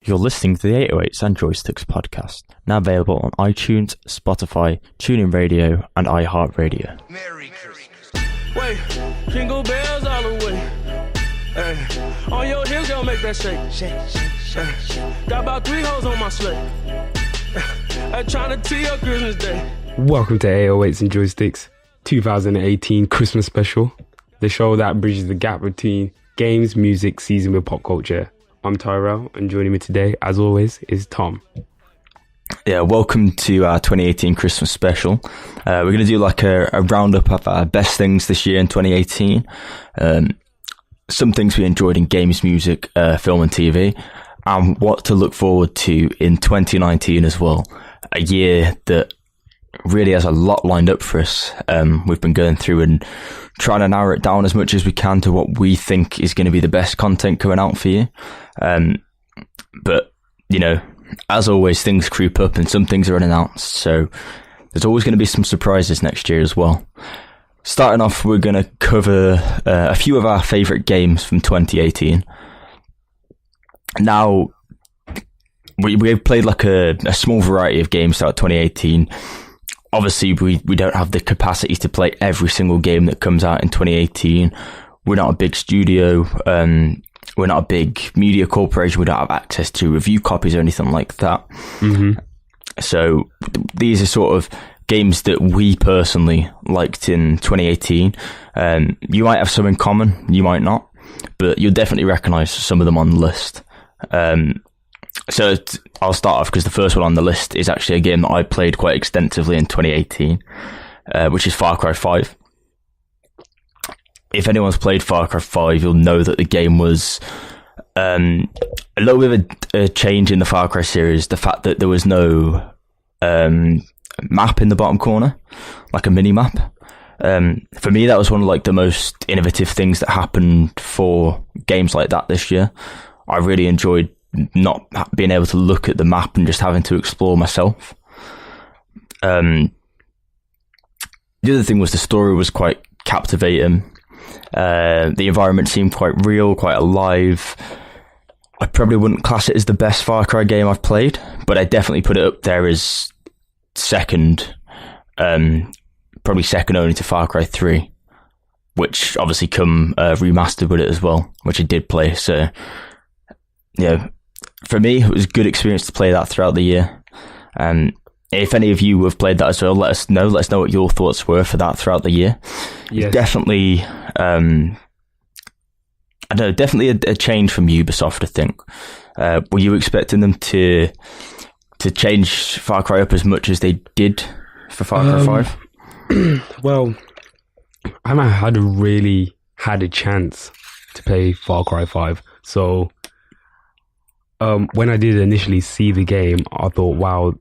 You're listening to the 808s and Joysticks podcast, now available on iTunes, Spotify, TuneIn Radio, and iHeartRadio. Merry Christmas. Wait, jingle bells all the way. Hey, on your hips, gonna make that shake. Shake. Got about 3 hoes on my slate. I'm trying to tee your Christmas day. Welcome to 808s and Joysticks 2018 Christmas special, the show that bridges the gap between games, music, seasoned with pop culture. I'm Tairell, and joining me today, as always, is Tom. Yeah, welcome to our 2018 Christmas special. We're going to do like a roundup of our best things this year in 2018. Some things we enjoyed in games, music, film and TV, and what to look forward to in 2019 as well. A year that really has a lot lined up for us. We've been going through and trying to narrow it down as much as we can to what we think is going to be the best content coming out for you. But, you know, as always, things creep up and some things are unannounced. So there's always going to be some surprises next year as well. Starting off, we're going to cover a few of our favourite games from 2018. Now, we've played like a small variety of games throughout 2018. Obviously, we don't have the capacity to play every single game that comes out in 2018. We're not a big studio. We're not a big media corporation. We don't have access to review copies or anything like that. Mm-hmm. So these are sort of games that we personally liked in 2018. You might have some in common, you might not, but you'll definitely recognise some of them on the list. So I'll start off because the first one on the list is actually a game that I played quite extensively in 2018, which is Far Cry 5. If anyone's played Far Cry 5, you'll know that the game was a little bit of a change in the Far Cry series. The fact that there was no map in the bottom corner, like a mini map. For me, that was one of like the most innovative things that happened for games like that this year. I really enjoyed not being able to look at the map and just having to explore myself. The other thing was the story was quite captivating. The environment seemed quite real, quite alive. I probably wouldn't class it as the best Far Cry game I've played, but I definitely put it up there as second, probably second only to Far Cry 3, which obviously come remastered with it as well, which I did play. So, yeah, for me, it was a good experience to play that throughout the year. If any of you have played that as well, let us know. Let us know what your thoughts were for that throughout the year. Yes. Definitely, I don't know, definitely a change from Ubisoft, I think. Were you expecting them to change Far Cry up as much as they did for Far Cry 5? Well, I haven't really had a chance to play Far Cry 5, so when I did initially see the game, I thought, wow,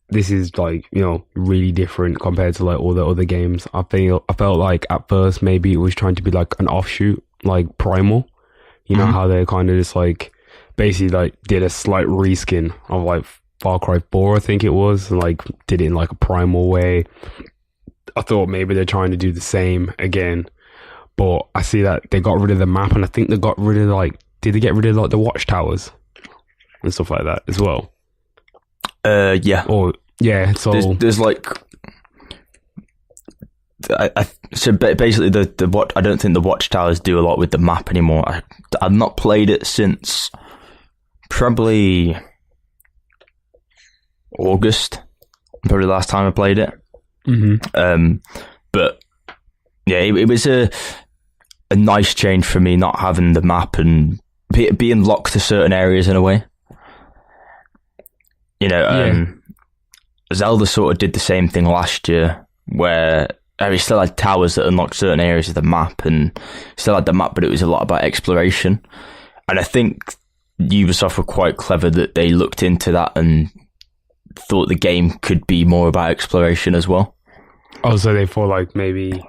this is like, you know, really different compared to like all the other games. I felt like at first maybe it was trying to be like an offshoot, like Primal. You know how they kind of just like basically like did a slight reskin of like Far Cry 4, I think it was, and like did it in like a Primal way. I thought maybe they're trying to do the same again, but I see that they got rid of the map, and I think they got rid of like, did they get rid of like the watchtowers and stuff like that as well? Yeah. Or yeah, so there's like, so basically the what I don't think the watchtowers do a lot with the map anymore. I've not played it since probably August, probably the last time I played it. Mm-hmm. But yeah, it was a nice change for me not having the map and being locked to certain areas in a way. You know, Zelda sort of did the same thing last year, where we still had towers that unlocked certain areas of the map, and still had the map, but it was a lot about exploration. And I think Ubisoft were quite clever that they looked into that and thought the game could be more about exploration as well. Oh, so they thought like maybe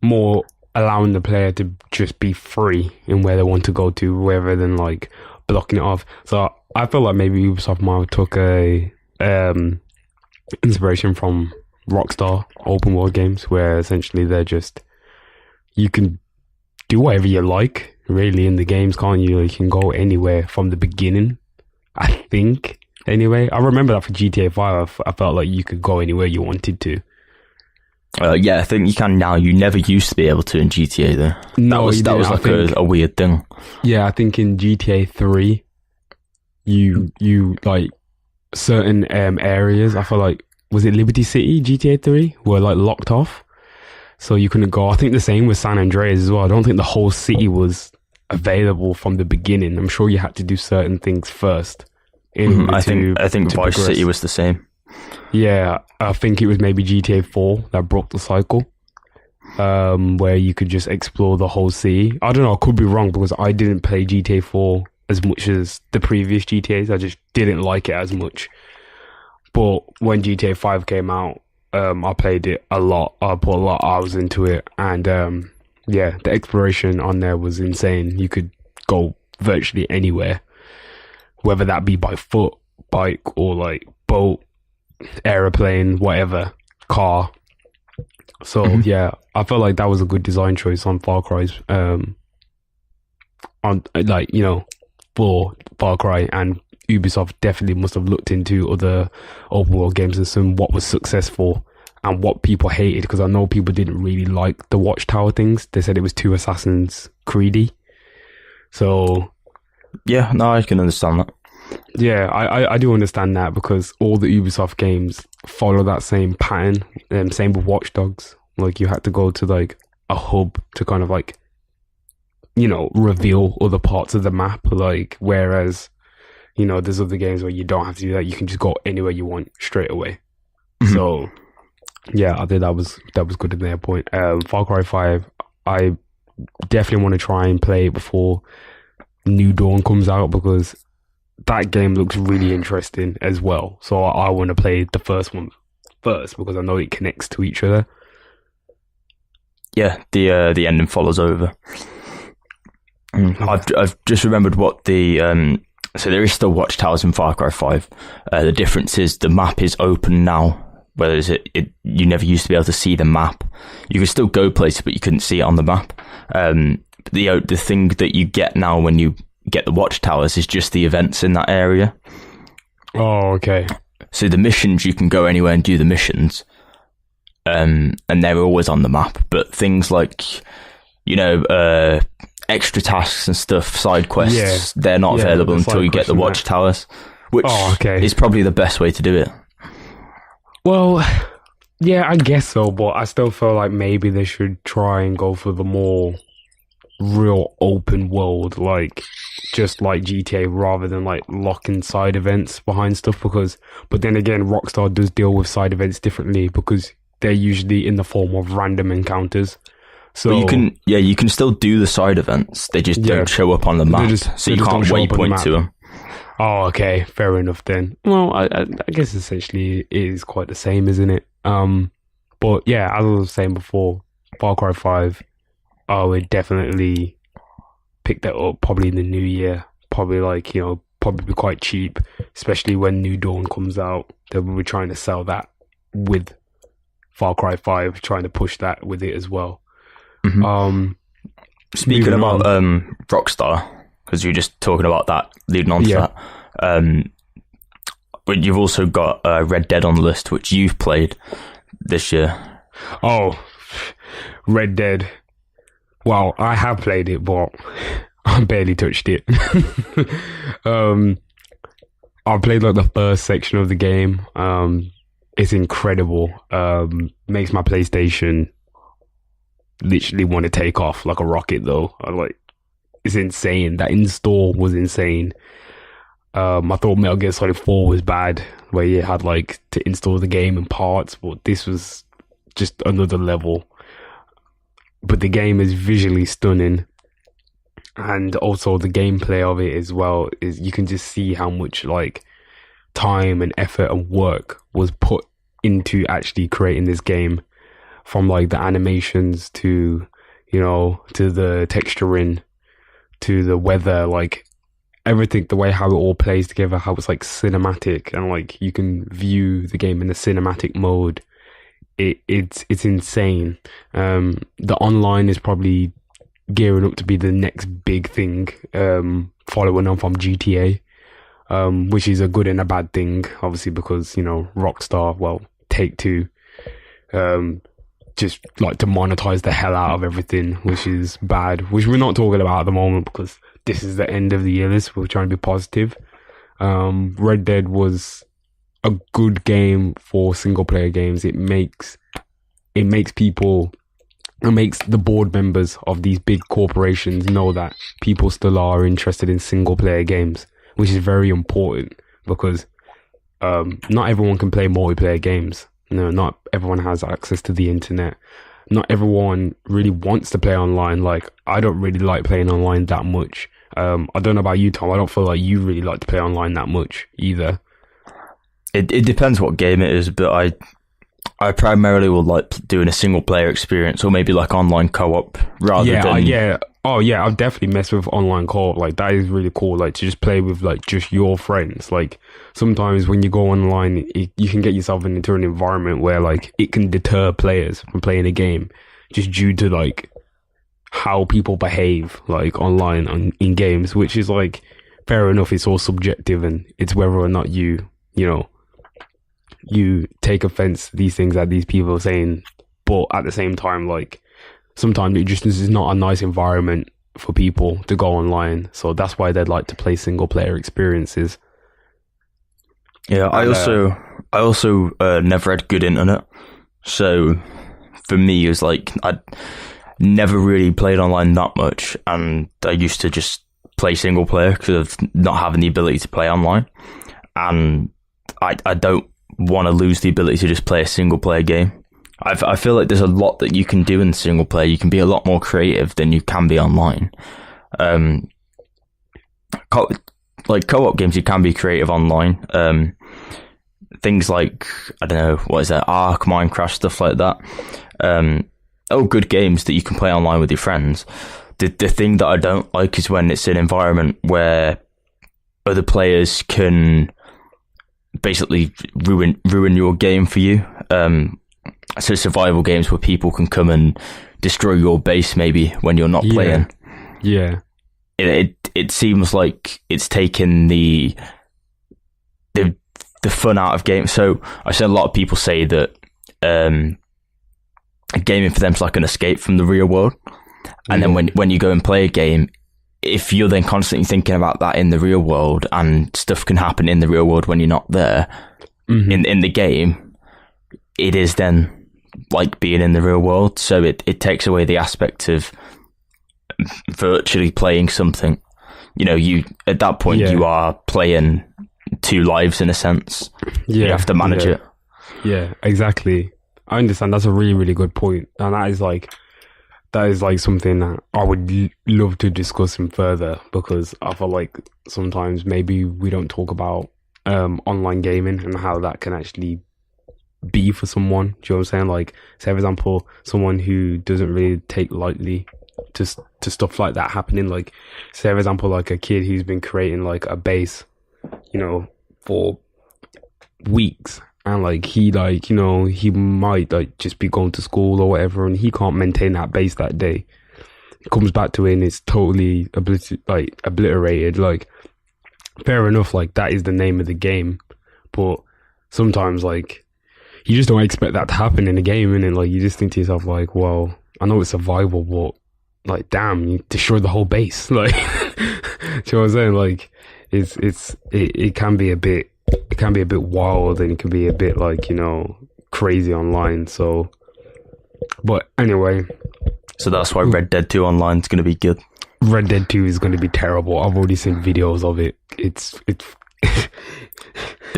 more allowing the player to just be free in where they want to go to, rather than like blocking it off. So I feel like maybe Ubisoft might have took a inspiration from Rockstar open world games, where essentially they're just, you can do whatever you like really in the games, can't you? You can go anywhere from the beginning I think. Anyway, I remember that for GTA 5, I felt like you could go anywhere you wanted to. Yeah, I think you can now. You never used to be able to in GTA though. No, that was like a weird thing. Yeah, I think in GTA 3, you like certain areas. I feel like, was it Liberty City, GTA 3, were like locked off, so you couldn't go. I think the same with San Andreas as well. I don't think the whole city was available from the beginning. I'm sure you had to do certain things first. I think Vice progress. City was the same. Yeah, I think it was maybe GTA 4 that broke the cycle, where you could just explore the whole city. I don't know, I could be wrong because I didn't play GTA 4 as much as the previous GTAs. I just didn't like it as much. But when GTA 5 came out, I played it a lot. I put a lot of hours into it. And yeah, the exploration on there was insane. You could go virtually anywhere, whether that be by foot, bike, or like boat, aeroplane, whatever, car. So yeah, I felt like that was a good design choice on Far Cry's on, like, you know, for Far Cry. And Ubisoft definitely must have looked into other open world games and seen what was successful and what people hated, because I know people didn't really like the Watchtower things. They said it was too Assassin's Creedy. So yeah, no, I can understand that. Yeah, I do understand that, because all the Ubisoft games follow that same pattern. Same with Watch Dogs. Like, you had to go to like a hub to kind of like, you know, reveal other parts of the map. Like, whereas, you know, there's other games where you don't have to do that. You can just go anywhere you want straight away. So yeah, I think that was good in their point. Far Cry 5, I definitely want to try and play it before New Dawn comes out, because that game looks really interesting as well. So I want to play the first one first, because I know it connects to each other. Yeah, the ending follows over. I've just remembered what the so there is still Watchtowers in Far Cry 5. The difference is the map is open now, whereas you never used to be able to see the map. You could still go places, but you couldn't see it on the map. The thing that you get now when you get the Watchtowers is just the events in that area. Oh, okay. So the missions, you can go anywhere and do the missions, and they're always on the map. But things like, you know, extra tasks and stuff, side quests, they're not available until you get the Watchtowers, which is probably the best way to do it. Well, yeah, I guess so, but I still feel like maybe they should try and go for the more real open world, like just like GTA, rather than like locking side events behind stuff. But then again, Rockstar does deal with side events differently, because they're usually in the form of random encounters. So but you can still do the side events. They just don't show up on the map, so you can't waypoint to them. Oh, okay, fair enough then. Well, I guess essentially it is quite the same, isn't it? But yeah, as I was saying before, Far Cry 5, I would definitely pick that up probably in the new year. Probably like, you know, probably be quite cheap, especially when New Dawn comes out. They will be trying to sell that with Far Cry 5, trying to push that with it as well. Speaking about Rockstar, because you were just talking about that, leading on to that. But you've also got Red Dead on the list, which you've played this year. Oh, Red Dead. Well, I have played it, but I barely touched it. I played like the first section of the game. It's incredible. Makes my PlayStation literally want to take off like a rocket, though. It's insane. That install was insane. I thought Metal Gear Solid 4 was bad, where you had like to install the game in parts, but this was just another level. But the game is visually stunning, and also the gameplay of it as well is, you can just see how much like time and effort and work was put into actually creating this game, from like the animations to, you know, to the texturing, to the weather, like everything, the way how it all plays together, how it's like cinematic, and like you can view the game in the cinematic mode. It's insane. The online is probably gearing up to be the next big thing, following on from GTA. which is a good and a bad thing, obviously, because, you know, Rockstar, well, Take-Two, just like to monetize the hell out of everything, which is bad, which we're not talking about at the moment because this is the end of the year list. We're trying to be positive. Red Dead was a good game for single player games. It makes the board members of these big corporations know that people still are interested in single player games, which is very important because not everyone can play multiplayer games. No, not everyone has access to the internet. Not everyone really wants to play online. Like, I don't really like playing online that much. I don't know about you, Tom. I don't feel like you really like to play online that much either. It depends what game it is, but I primarily will like doing a single player experience or maybe like online co-op rather than... I've definitely messed with online co-op. Like, that is really cool. Like, to just play with like just your friends. Like, sometimes when you go online, you can get yourself into an environment where like it can deter players from playing a game just due to like how people behave like online in games, which is like fair enough. It's all subjective, and it's whether or not you take offense to these things that these people are saying. But at the same time, like, sometimes it just is not a nice environment for people to go online. So that's why they'd like to play single player experiences. Yeah, I also never had good internet. So for me, it was like I never really played online that much. And I used to just play single player because of not having the ability to play online. And I don't want to lose the ability to just play a single player game. I feel like there's a lot that you can do in single player. You can be a lot more creative than you can be online. Co-op games, you can be creative online. Things like, I don't know, what is that, Ark, Minecraft, stuff like that. Good games that you can play online with your friends. The thing that I don't like is when it's an environment where other players can basically ruin your game for you. So survival games where people can come and destroy your base maybe when you're not playing. Yeah. It seems like it's taken the fun out of games. So I see a lot of people say that gaming for them is like an escape from the real world. And then when you go and play a game, if you're then constantly thinking about that in the real world, and stuff can happen in the real world when you're not there in the game, it is then like being in the real world. So it takes away the aspect of virtually playing something. You know, you at that point you are playing two lives in a sense. You have to manage it. Yeah, exactly. I understand. That's a really, really good point. And that is like something that I would love to discuss in further, because I feel like sometimes maybe we don't talk about online gaming and how that can actually be for someone. Do you know what I'm saying? Like, say for example, someone who doesn't really take lightly to stuff like that happening. Like, say for example, like a kid who's been creating like a base, you know, for weeks, and like he might like just be going to school or whatever, and he can't maintain that base that day. He comes back to it and it's totally obliterated. Like, fair enough, like that is the name of the game, but sometimes like you just don't expect that to happen in a game, and like you just think to yourself like, well, I know it's survival, but like, damn, you destroyed the whole base. Like, do you know what I'm saying? Like, it can be a bit wild, and it can be a bit like, you know, crazy online. So, but anyway, so that's why Red Dead 2 online is going to be good. Red Dead 2 is going to be terrible. I've already seen videos of it. It's bit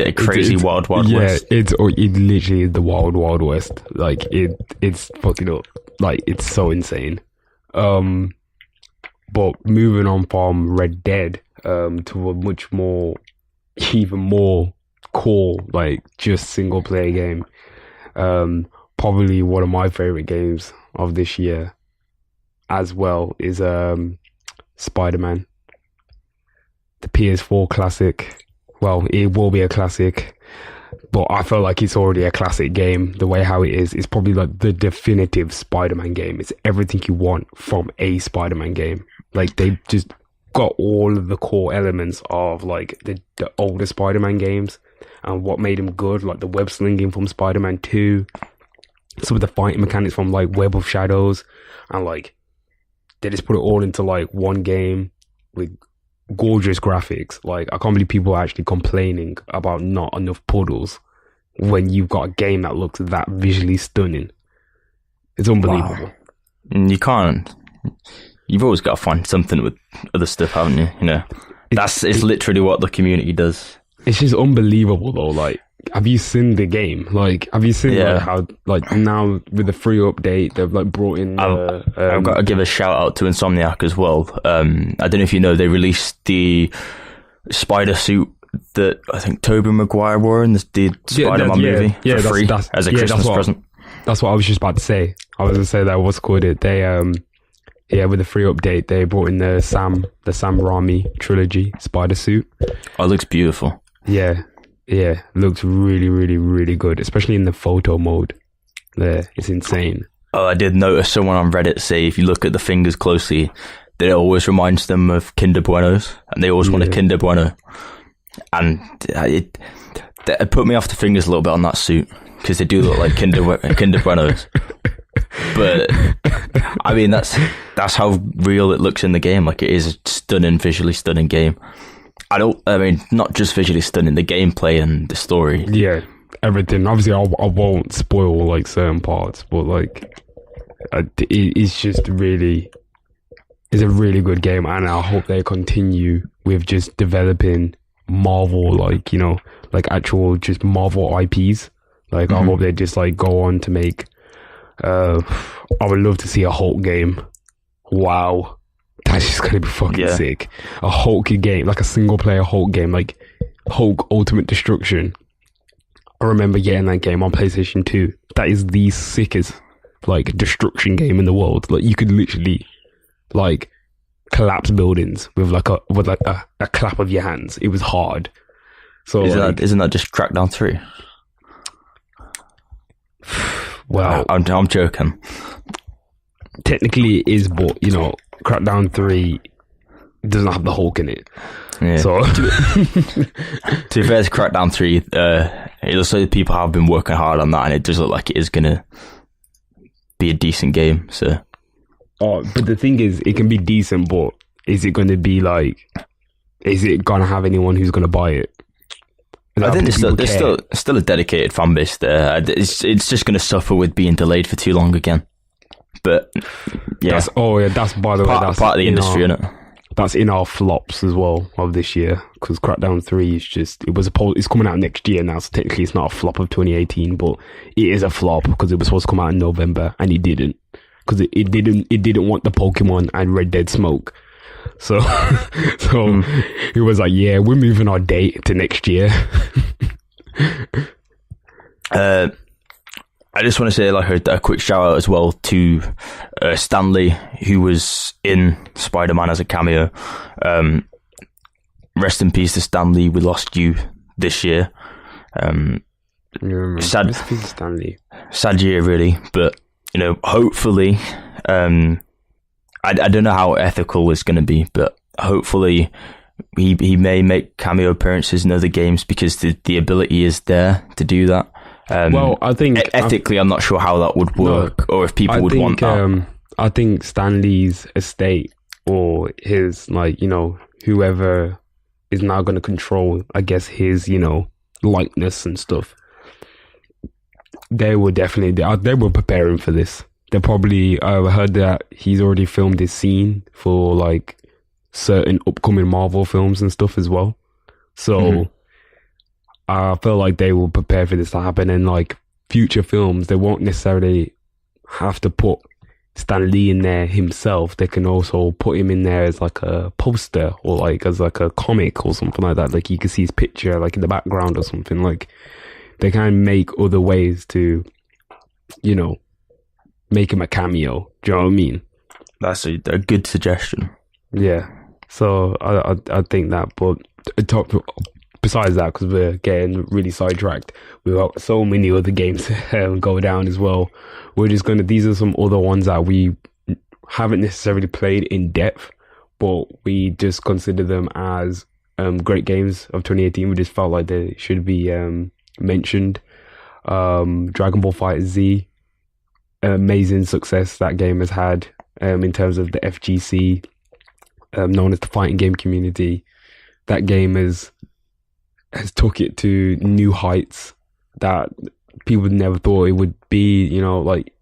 of crazy wild west. It literally is the wild west. Like, it's fucking up. Like, it's so insane. But moving on from Red Dead to a much more, even more cool, like just single player game. Probably one of my favorite games of this year as well is Spider-Man, the PS4 classic. Well, it will be a classic, but I feel like it's already a classic game. The way how it is, it's probably like the definitive Spider-Man game. It's everything you want from a Spider-Man game. Like, they just got all of the core elements of like the older Spider-Man games and what made them good, like the web slinging from Spider-Man 2, some of the fighting mechanics from like Web of Shadows, and like they just put it all into like one game with gorgeous graphics. Like, I can't believe people are actually complaining about not enough puddles when you've got a game that looks that visually stunning. It's unbelievable. Wow. You can't. You've always got to find something with other stuff, haven't you? You know, it's literally what the community does. It's just unbelievable, though. Like, have you seen the game? Like, have you seen like, how, like, now with the free update, they've like brought in. I've got to give a shout out to Insomniac as well. I don't know if you know, they released the spider suit that I think Tobey Maguire wore in the Spider-Man movie for free as a Christmas present. That's what I was just about to say. I was going to say that. What's called it? They with the free update, they brought in the Sam Raimi trilogy spider suit. Oh, it looks beautiful. Yeah, looks really, really, really good, especially in the photo mode. There, it's insane. Oh, I did notice someone on Reddit say if you look at the fingers closely, that it always reminds them of Kinder Buenos, and they always want a Kinder Bueno. And it put me off the fingers a little bit on that suit, because they do look like Kinder Buenos. But I mean, that's how real it looks in the game. Like, it is a stunning, visually stunning game. I mean, not just visually stunning, the gameplay and the story. Yeah, everything. Obviously, I won't spoil like certain parts, but like, it's just really, it's a really good game, and I hope they continue with just developing Marvel, like, you know, like actual just Marvel IPs. Like, I hope they just like go on to make. I would love to see a Hulk game. Wow. That's just gonna be fucking sick. A Hulk game, like a single player Hulk game, like Hulk Ultimate Destruction. I remember getting that game on PlayStation 2. That is the sickest like destruction game in the world. Like, you could literally like collapse buildings with a clap of your hands. It was hard. So isn't that just Crackdown 3? Well, I'm joking. Technically it is, but you know, Crackdown 3 doesn't have the Hulk in it. Yeah. So to be fair to Crackdown 3, it looks like people have been working hard on that, and it does look like it is gonna be a decent game. So, but the thing is, it can be decent, but is it going to be like? Is it gonna have anyone who's gonna buy it? I think there's still a dedicated fan base there. It's just going to suffer with being delayed for too long again. But yeah, that's by the way, that's part of the industry, isn't it? That's in our flops as well of this year, because Crackdown 3 is just it's coming out next year now, so technically it's not a flop of 2018, but it is a flop because it was supposed to come out in November and it didn't, because it didn't want the Pokemon and Red Dead smoke. So it was like, yeah, we're moving our date to next year. I just want to say like a quick shout out as well to Stan Lee, who was in Spider-Man as a cameo. Rest in peace to Stan Lee. We lost you this year. Sad year, really. But you know, hopefully, I don't know how ethical it's going to be, but hopefully he may make cameo appearances in other games, because the ability is there to do that. Well, I think ethically, I'm not sure how that would work, or if people would want that. I think Stan Lee's estate, or his, like, you know, whoever is now going to control, I guess, his, you know, likeness and stuff, they were preparing for this. They probably heard that he's already filmed his scene for like certain upcoming Marvel films and stuff as well. So I feel like they will prepare for this to happen, and like future films, they won't necessarily have to put Stan Lee in there himself. They can also put him in there as like a poster, or like as like a comic or something like that. Like, you can see his picture like in the background or something. Like, they can make other ways to, you know, make him a cameo. Do you know what I mean? That's a good suggestion. Yeah. So I think that, but besides that, because we're getting really sidetracked, we've got so many other games go down as well. These are some other ones that we haven't necessarily played in depth, but we just consider them as great games of 2018. We just felt like they should be mentioned. Dragon Ball Fighter Z, amazing success that game has had in terms of the FGC, known as the fighting game community. That game has took it to new heights that people never thought it would be. You know, like,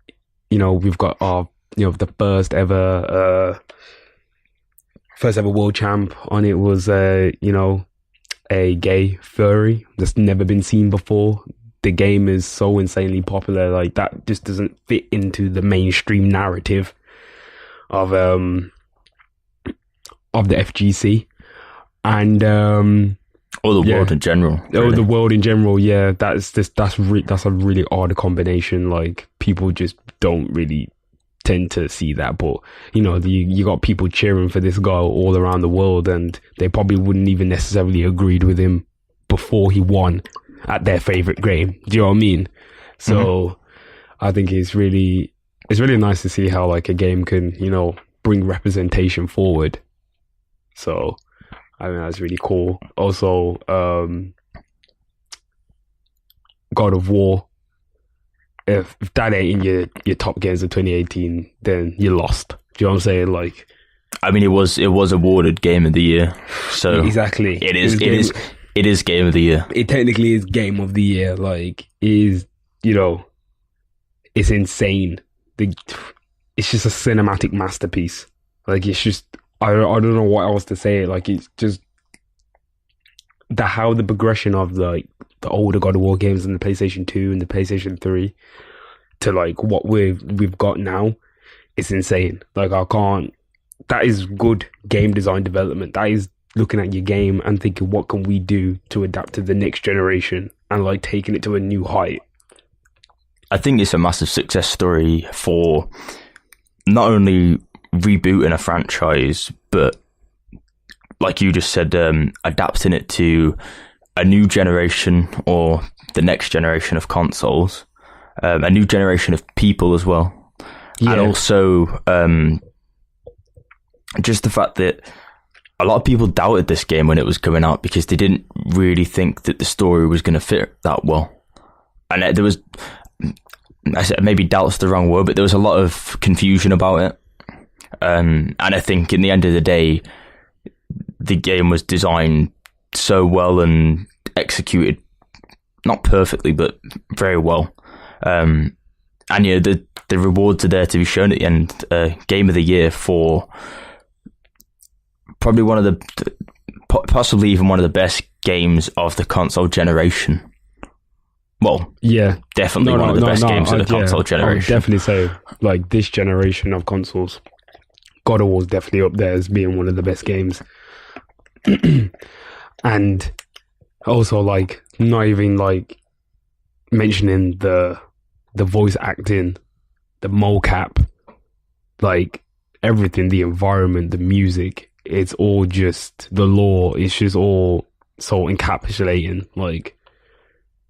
you know, we've got our, you know, the first ever world champ on it was you know, a gay furry that's never been seen before. The game is so insanely popular, like that just doesn't fit into the mainstream narrative of the FGC. And or the world in general. Really. Oh, the world in general, yeah. That's a really odd combination. Like, people just don't really tend to see that, but you know, you got people cheering for this guy all around the world, and they probably wouldn't even necessarily agreed with him before he won at their favorite game. Do you know what I mean? So I think it's really nice to see how like a game can, you know, bring representation forward. So I mean, that's really cool. Also, God of War. If that ain't in your top games of 2018, then you lost. Do you know what I'm saying? Like, I mean, it was awarded Game of the Year, so exactly it is Game of the Year. It technically is Game of the Year. Like, it is, you know, it's insane. It's just a cinematic masterpiece. Like, it's just, I don't know what else to say. Like, it's just how the progression of the older God of War games and the PlayStation 2 and the PlayStation 3 to like what we've got now, it's insane. Like, that is good game design development. That is looking at your game and thinking, what can we do to adapt to the next generation, and like taking it to a new height. I think it's a massive success story for not only rebooting a franchise, but like you just said, adapting it to a new generation or the next generation of consoles, a new generation of people as well. Yeah. And also just the fact that a lot of people doubted this game when it was coming out because they didn't really think that the story was going to fit that well. And there was, I said, maybe doubt's the wrong word, but there was a lot of confusion about it. And I think in the end of the day, the game was designed so well and executed, not perfectly, but very well. And yeah, the rewards are there to be shown at the end. Game of the Year for probably one of the, possibly even one of the best games of the console generation. Well, yeah, definitely one of the best games of the console generation. I would definitely say, like, this generation of consoles, God of War is definitely up there as being one of the best games. And also, like, not even like mentioning the voice acting, the mocap, like everything, the environment, the music, it's all just the lore. It's just all so encapsulating. Like,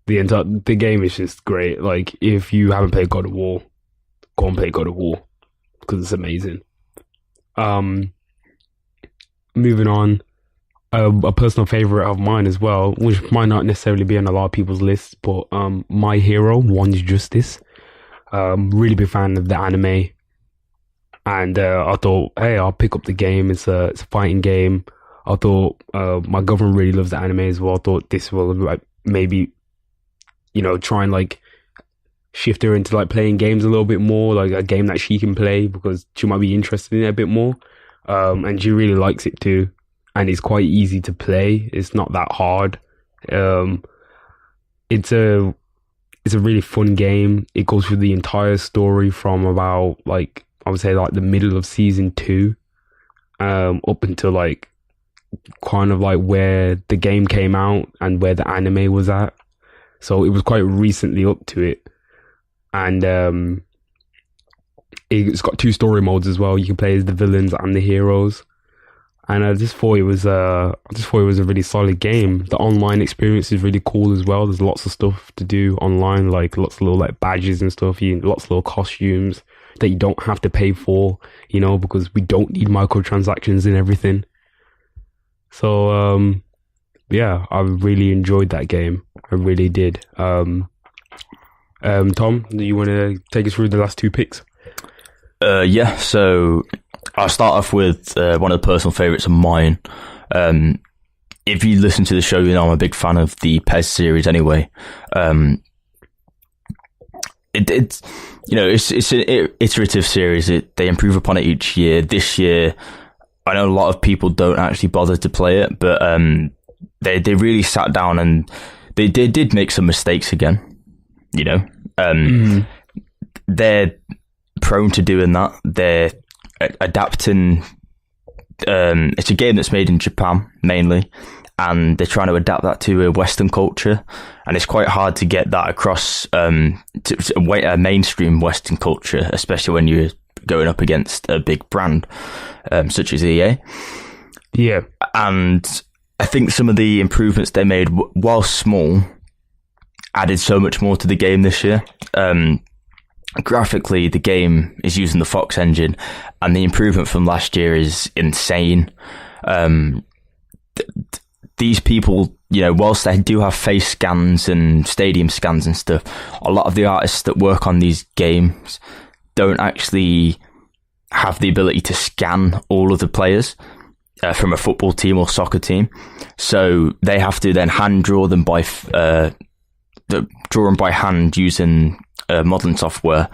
the game is just great. Like, if you haven't played God of War, go and play God of War because it's amazing. Moving on, a personal favorite of mine as well, which might not necessarily be on a lot of people's lists, but My Hero, One's Justice. Really big fan of the anime, and I thought, hey, I'll pick up the game. It's a fighting game. I thought my girlfriend really loves the anime as well. I thought this will, like, maybe, you know, try and like shift her into like playing games a little bit more, like a game that she can play because she might be interested in it a bit more. And she really likes it too. And it's quite easy to play. It's not that hard. It's a really fun game. It goes through the entire story from about, like, I would say like the middle of season 2, up until like kind of like where the game came out and where the anime was at. So it was quite recently up to it. And it's got 2 story modes as well. You can play as the villains and the heroes. And I just thought it was a really solid game. The online experience is really cool as well. There's lots of stuff to do online, like lots of little like badges and stuff. Lots of little costumes. that you don't have to pay for, because we don't need microtransactions and everything. So, yeah, I really enjoyed that game. I really did. Tom, do you want to take us through the last two picks? Yeah, so I'll start off with one of the personal favourites of mine. If you listen to the show, you know I'm a big fan of the PES series anyway. It's an iterative series. They improve upon it each year. This year, I know a lot of people don't actually bother to play it, but they really sat down and they did make some mistakes again. They're prone to doing that. They're adapting. It's a game that's made in Japan mainly, and they're trying to adapt that to a Western culture, and it's quite hard to get that across to a mainstream Western culture, especially when you're going up against a big brand such as EA. Yeah, and I think some of the improvements they made, while small, added so much more to the game this year. Graphically, the game is using the Fox engine, and the improvement from last year is insane. These people, whilst they do have face scans and stadium scans and stuff, a lot of the artists that work on these games don't actually have the ability to scan all of the players from a football team or soccer team. So they have to then hand draw them by hand using modern software,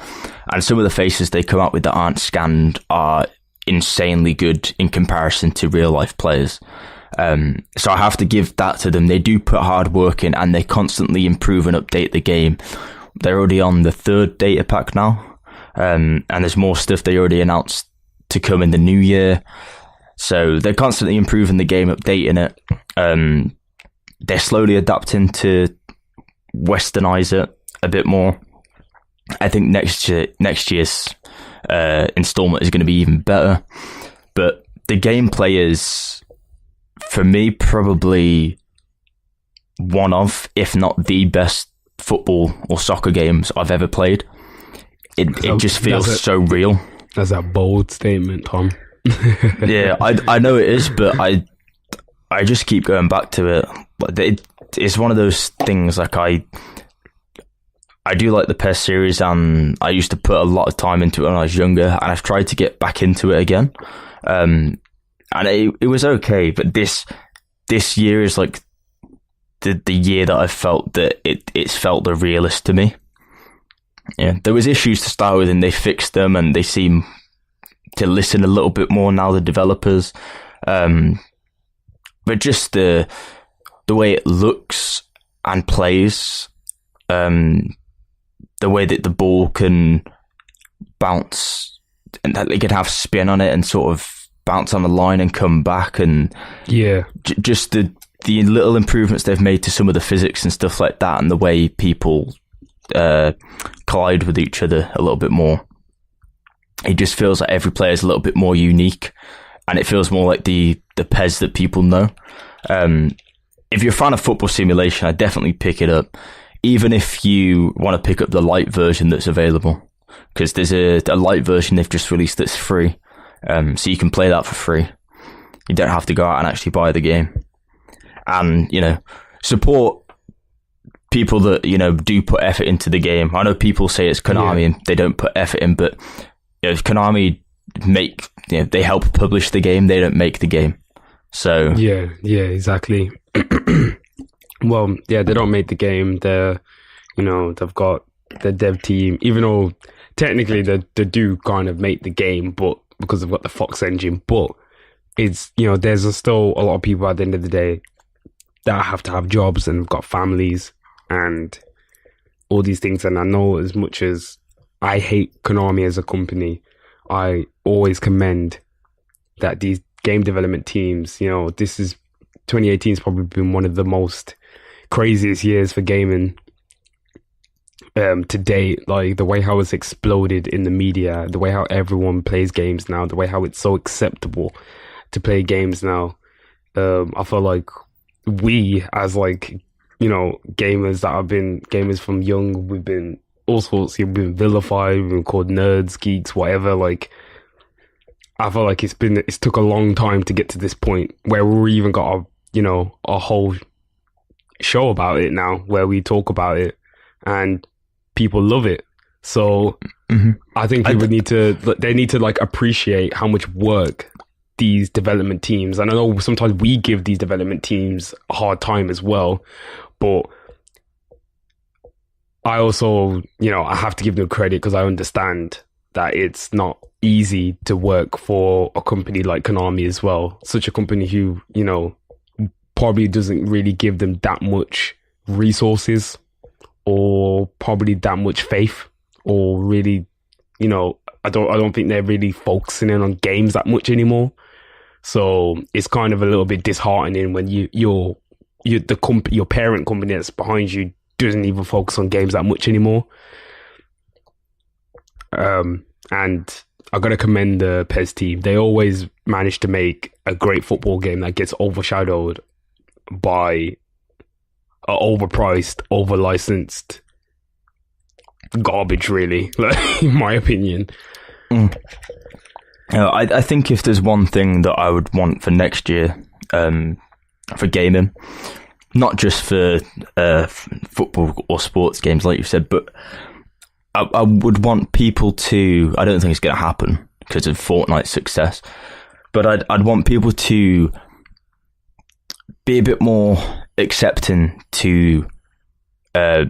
and some of the faces they come up with that aren't scanned are insanely good in comparison to real life players. So I have to give that to them. They do put hard work in, and they constantly improve and update the game. They're already on the 3rd data pack now, and there's more stuff they already announced to come in the new year. So they're constantly improving the game, updating it. They're slowly adapting to westernize it a bit more. I think next year's installment is going to be even better. But the gameplay is, for me, probably one of, if not the best football or soccer games I've ever played. It just feels so real. That's a bold statement, Tom. Yeah, I know it is, but I just keep going back to it. It's one of those things, like I do like the PES series, and I used to put a lot of time into it when I was younger, and I've tried to get back into it again. And it was okay, but this year is like the year that I felt that it's felt the realest to me. Yeah, there was issues to start with, and they fixed them, and they seem to listen a little bit more now, the developers. But just the way it looks and plays, the way that the ball can bounce, and that they can have spin on it and sort of bounce on the line and come back, and just the little improvements they've made to some of the physics and stuff like that, and the way people collide with each other a little bit more. It just feels like every player is a little bit more unique, and it feels more like the PES that people know. If you're a fan of football simulation, I definitely pick it up, even if you want to pick up the light version that's available, because there's a light version they've just released that's free, so you can play that for free. You don't have to go out and actually buy the game. And, support people that, do put effort into the game. I know people say it's Konami and they don't put effort in, but Konami they help publish the game, they don't make the game. So yeah, exactly. Well, yeah, they don't make the game. They've got the dev team, even though technically they do kind of make the game, but because they've got the Fox engine. But it's, there's still a lot of people at the end of the day that have to have jobs and have got families and all these things. And I know, as much as I hate Konami as a company, I always commend that these game development teams, 2018 has probably been one of the most craziest years for gaming to date. Like, the way how it's exploded in the media, the way how everyone plays games now, the way how it's so acceptable to play games now. I feel like we, as gamers that have been gamers from young, we've been all sorts. You've been vilified, you've been called nerds, geeks, whatever. Like, I feel like it's took a long time to get to this point where we even got a whole show about it now, where we talk about it and people love it. So I think they need to like appreciate how much work these development teams, and I know sometimes we give these development teams a hard time as well, but I also, I have to give them credit because I understand that it's not easy to work for a company like Konami as well. Such a company who, probably doesn't really give them that much resources or probably that much faith, or really, I don't think they're really focusing in on games that much anymore. So it's kind of a little bit disheartening when your parent company that's behind you doesn't even focus on games that much anymore. And I gotta commend the PES team. They always manage to make a great football game that gets overshadowed by a overpriced, over-licensed garbage, really, in my opinion. I think if there's one thing that I would want for next year, for gaming, not just for football or sports games, like you said, but I would want people to, I don't think it's going to happen because of Fortnite's success, but I'd want people to be a bit more accepting to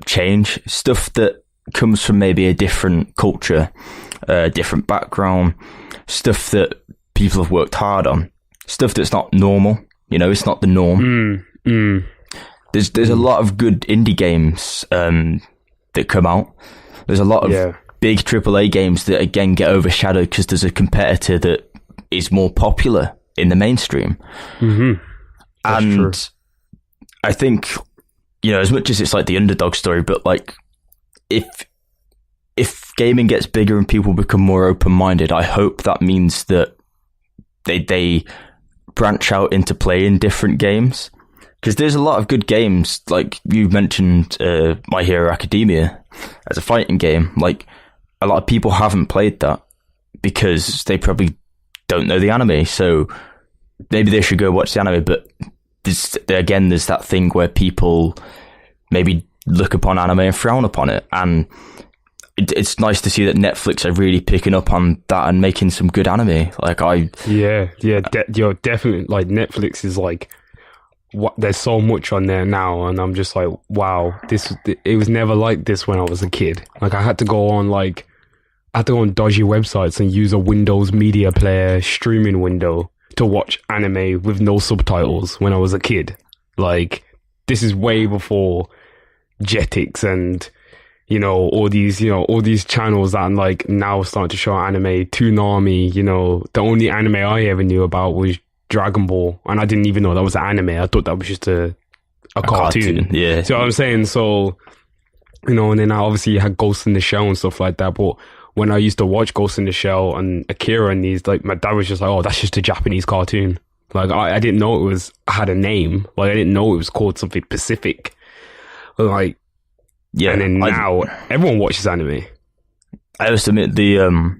change, stuff that comes from maybe a different culture, a different background, stuff that people have worked hard on, stuff that's not normal, it's not the norm. There's a lot of good indie games that come out. There's a lot of big AAA games that again get overshadowed because there's a competitor that is more popular in the mainstream. And true. I think, as much as it's like the underdog story, but like if gaming gets bigger and people become more open-minded, I hope that means that they branch out into playing different games. Because there's a lot of good games, like you mentioned My Hero Academia as a fighting game. Like, a lot of people haven't played that because they probably don't know the anime. So maybe they should go watch the anime. But there's that thing where people maybe look upon anime and frown upon it. And it's nice to see that Netflix are really picking up on that and making some good anime. You're definitely, like, Netflix is like, there's so much on there now, and I'm just like, wow, it was never like this when I was a kid. Like, I had to go on dodgy websites and use a Windows Media Player streaming window to watch anime with no subtitles when I was a kid. Like, this is way before Jetix and all these channels that I'm like now starting to show anime. Toonami, the only anime I ever knew about was Dragon Ball, and I didn't even know that was an anime. I thought that was just a cartoon. Yeah. So what I'm saying, so and then obviously you had Ghost in the Shell and stuff like that. But when I used to watch Ghost in the Shell and Akira and these, like, my dad was just like, "Oh, that's just a Japanese cartoon." Like, I didn't know had a name. Like, I didn't know it was called something specific. Like, yeah. And then now everyone watches anime. I must admit the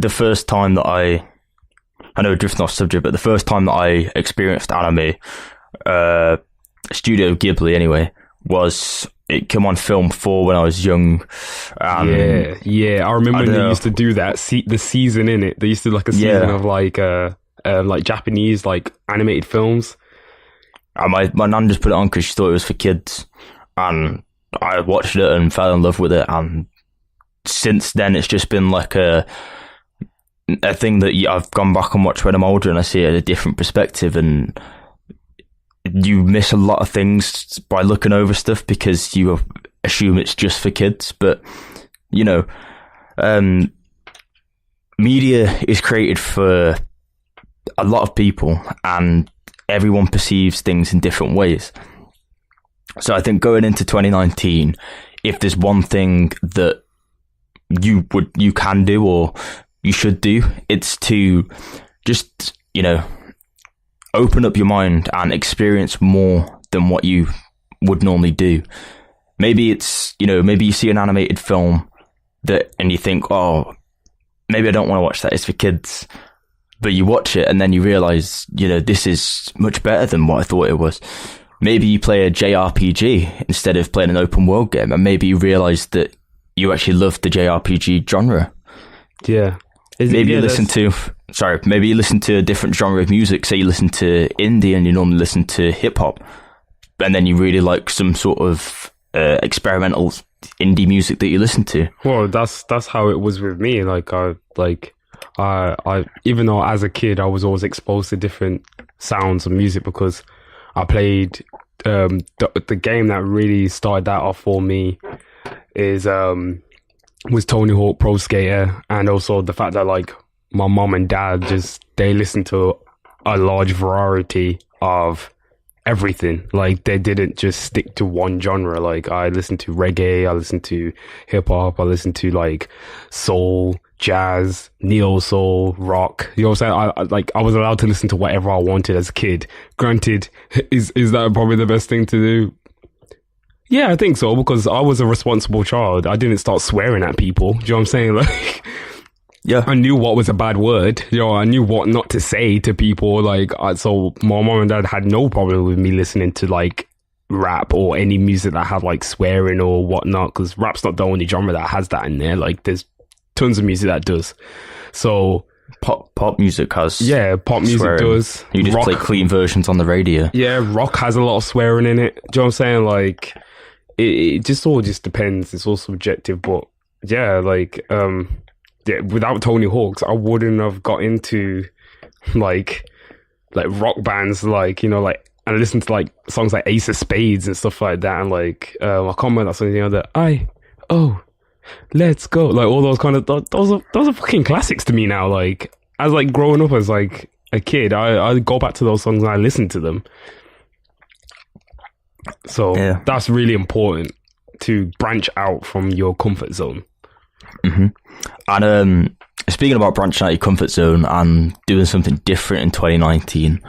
first time that I know, drifting off subject, but the first time that I experienced anime, Studio Ghibli anyway, was it came on Film 4 when I was young. Yeah. I remember they used to do that. The season in it. They used to do like a season of like Japanese like animated films. And my nan just put it on because she thought it was for kids, and I watched it and fell in love with it. And since then, it's just been like a thing that I've gone back and watched when I'm older, and I see it at a different perspective. And you miss a lot of things by looking over stuff because you assume it's just for kids. But media is created for a lot of people, and everyone perceives things in different ways. So I think going into 2019, if there's one thing that you can do or you should do, it's to just, open up your mind and experience more than what you would normally do. maybe it's, maybe you see an animated film and you think, oh, maybe I don't want to watch that, it's for kids. But you watch it and then you realize, this is much better than what I thought it was. Maybe you play a JRPG instead of playing an open world game, and maybe you realize that you actually love the JRPG genre. Yeah. Maybe you listen to a different genre of music. Say you listen to indie and you normally listen to hip hop, and then you really like some sort of experimental indie music that you listen to. Well, that's how it was with me. I even though as a kid I was always exposed to different sounds of music because I played the game that really started that off for me was Tony Hawk Pro Skater, and also the fact that my mom and dad they listened to a large variety of everything. They didn't just stick to one genre. I listened to reggae, I listened to hip hop, I listened to soul, jazz, neo soul, rock. You know what I'm saying? I was allowed to listen to whatever I wanted as a kid. Granted, is that probably the best thing to do? Yeah, I think so, because I was a responsible child. I didn't start swearing at people. Do you know what I'm saying? Yeah, I knew what was a bad word. I knew what not to say to people. So my mom and dad had no problem with me listening to rap or any music that had swearing or whatnot, because rap's not the only genre that has that in there. There's tons of music that does. So pop music has pop music swearing. Does. You just play clean versions on the radio. Yeah, rock has a lot of swearing in it. Do you know what I'm saying? It just all depends. It's all subjective, but without Tony Hawk's, I wouldn't have got into rock bands and listen to songs like Ace of Spades and stuff like that, and I can't remember that song, let's go, all those kind of those are fucking classics to me now. As growing up as a kid, I go back to those songs and I listen to them. So that's really important, to branch out from your comfort zone. Mm-hmm. And speaking about branching out your comfort zone and doing something different in 2019,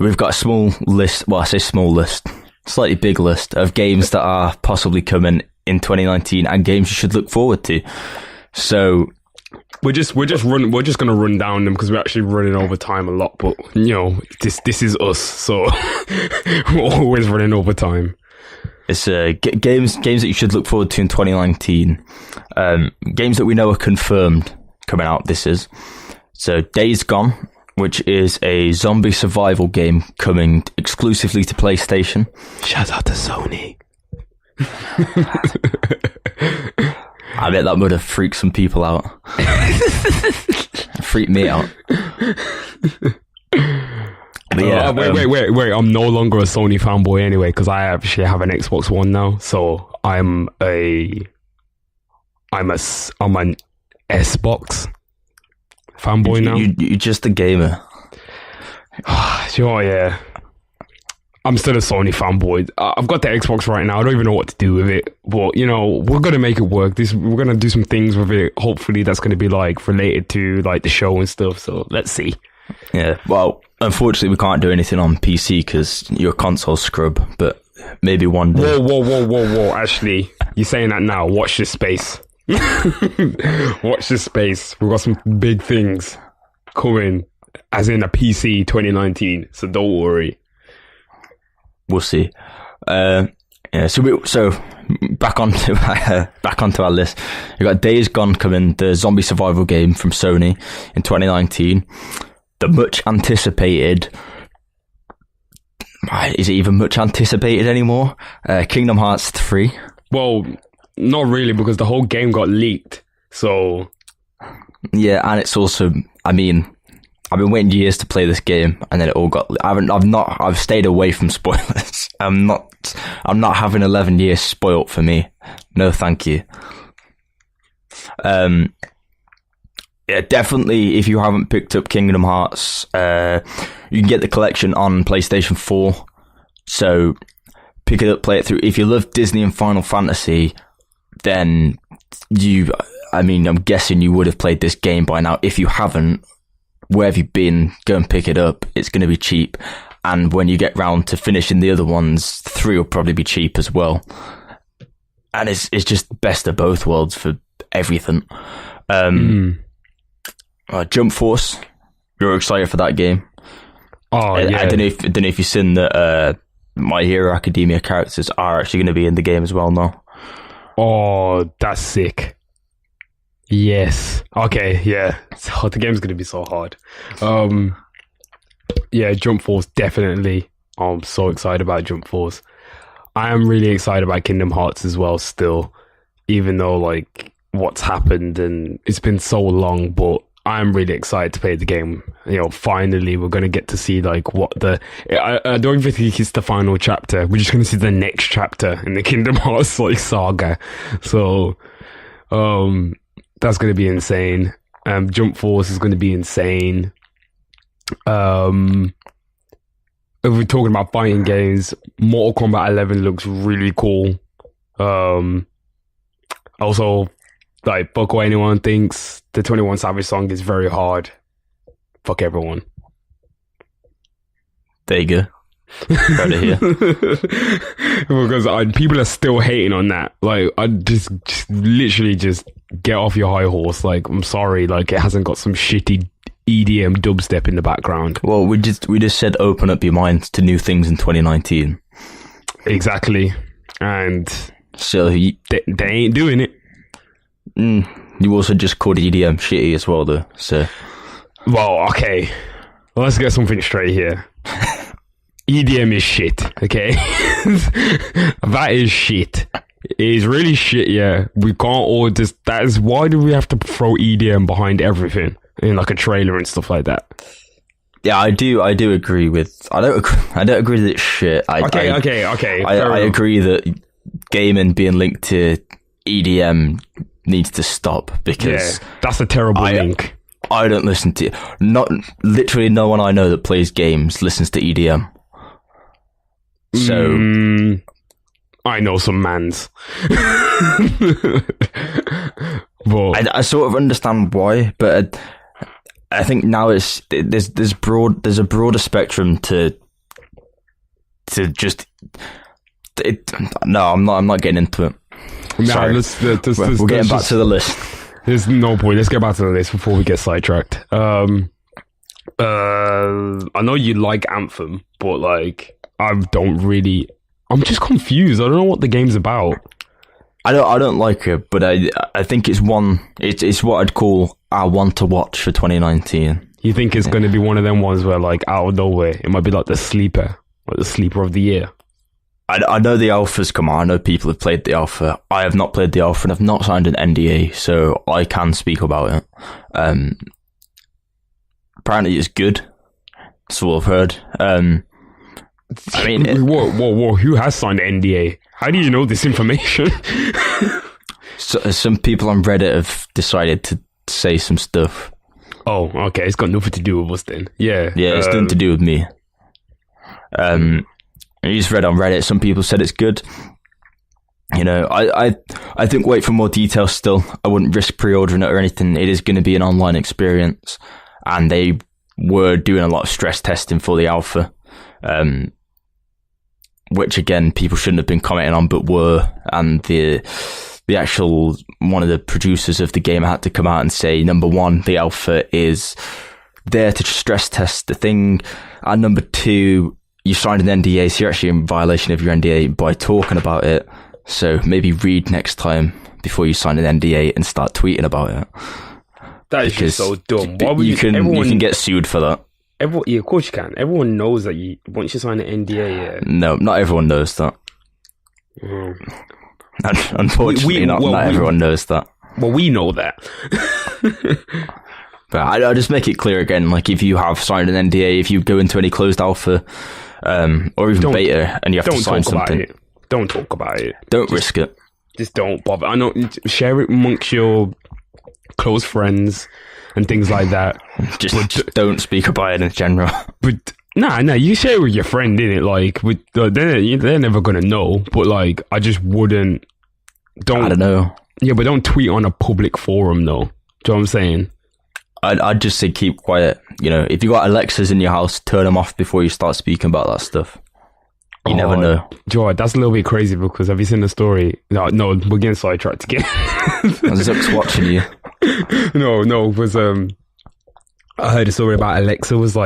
we've got a small list. Well, I say small list, slightly big list of games that are possibly coming in 2019 and games you should look forward to. So we're just gonna run down them because we're actually running over time a lot. But this is us, so we're always running over time. It's games that you should look forward to in 2019. Games that we know are confirmed coming out. This is so Days Gone, which is a zombie survival game coming exclusively to PlayStation. Shout out to Sony. I bet that would have freaked some people out. Freaked me out. But yeah, wait! I'm no longer a Sony fanboy anyway, because I actually have an Xbox One now. So I'm an Xbox fanboy now. You're just a gamer. Sure, yeah. I'm still a Sony fanboy. I've got the Xbox right now. I don't even know what to do with it. But, we're going to make it work. We're going to do some things with it. Hopefully that's going to be related to the show and stuff. So let's see. Yeah. Well, unfortunately we can't do anything on PC because you're a console scrub, but maybe one day. Whoa. Actually, you're saying that now. Watch this space. Watch this space. We've got some big things coming, as in a PC 2019. So don't worry. We'll see. So back onto our list. We got Days Gone coming, the zombie survival game from Sony in 2019. The much anticipated. Is it even much anticipated anymore? Kingdom Hearts 3. Well, not really, because the whole game got leaked. So yeah, and it's also. I've been waiting years to play this game, and then it all got. I've stayed away from spoilers. I'm not having 11 years spoilt for me. No, thank you. Yeah, definitely. If you haven't picked up Kingdom Hearts, you can get the collection on PlayStation 4. So pick it up, play it through. If you love Disney and Final Fantasy, then I'm guessing you would have played this game by now. If you haven't, where have you been? Go and pick it up. It's going to be cheap. And when you get round to finishing the other ones, 3 will probably be cheap as well. and it's just best of both worlds for everything. Jump Force, you're excited for that game. Oh, yeah. I don't know if you've seen that My Hero Academia characters are actually going to be in the game as well now. Oh, that's sick. Yes. Okay, yeah. So the game's going to be so hard. Yeah, Jump Force, definitely. I'm so excited about Jump Force. I am really excited about Kingdom Hearts as well still, even though, like, what's happened and it's been so long, but I'm really excited to play the game. You know, finally, we're going to get to see, like, what I don't even think it's the final chapter. We're just going to see the next chapter in the Kingdom Hearts, like, saga. So, that's going to be insane. Jump Force is going to be insane. If we're talking about fighting games, Mortal Kombat 11 looks really cool. Also, like, fuck what anyone thinks, the 21 Savage song is very hard. Fuck everyone. There you go. Proud to hear. Because people are still hating on that. Like, I just literally just get off your high horse. Like, I'm sorry, like, it hasn't got some shitty EDM dubstep in the background. Well, we just said open up your mind to new things in 2019. Exactly. And so they ain't doing it. You also just called EDM shitty as well, though. So, well, okay. Let's get something straight here. EDM is shit, okay? That is shit. It is really shit, yeah. We can't all just... That is... Why do we have to throw EDM behind everything? In, like, a trailer and stuff like that? Yeah, I do agree with... I don't agree that it's shit. Okay. I agree that gaming being linked to EDM needs to stop, because... Yeah, that's a terrible link. I don't listen to... Literally no one I know that plays games listens to EDM. So... I know some mans. But I sort of understand why, but I think now there's a broader spectrum to just... No, I'm not getting into it. Sorry. We're getting back to the list. There's no point. Let's get back to the list before we get sidetracked. I know you like Anthem, but, like, I'm just confused. I don't know what the game's about. I don't like it, but I think it's what I'd call our one to watch for 2019. You think it's going to be one of them ones where, like, out of nowhere, it might be like the sleeper of the year? I know the alpha's come out. I know people have played the alpha. I have not played the alpha and I've not signed an NDA, so I can speak about it. Apparently it's good. That's all I've heard. I mean... Whoa, who has signed an NDA? How do you know this information? So, some people on Reddit have decided to say some stuff. Oh, okay. It's got nothing to do with us then. Yeah. Yeah, it's nothing to do with me. I just read on Reddit, some people said it's good. You know, I think wait for more details still. I wouldn't risk pre-ordering it or anything. It is going to be an online experience. And they were doing a lot of stress testing for the alpha. Which again, people shouldn't have been commenting on, but were. And the actual, one of the producers of the game had to come out and say, number one, the alpha is there to stress test the thing. And number two, you signed an NDA, so you're actually in violation of your NDA by talking about it. So maybe read next time before you sign an NDA and start tweeting about it. That is just so dumb. Why would you can get sued for that. Yeah, of course you can. Everyone knows that once you sign an NDA, yeah. No, not everyone knows that. Unfortunately, not everyone knows that. Well, we know that. But I just make it clear again, like, if you have signed an NDA, if you go into any closed alpha, or even beta, and you have to sign something... Don't talk about it. Don't risk it. Just don't bother. I know, share it amongst your close friends and things like that. Just don't speak about it in general. But nah, you share it with your friend, innit? Like, they're never gonna know. But, like, I just wouldn't. I don't know. Yeah, but don't tweet on a public forum, though. Do you know what I'm saying? I'd just say keep quiet. You know, if you got Alexas in your house, turn them off before you start speaking about that stuff. You never know. Joe, that's a little bit crazy because have you seen the story? No, we're getting sidetracked again. Zuck's watching you. No, it was I heard a story about Alexa was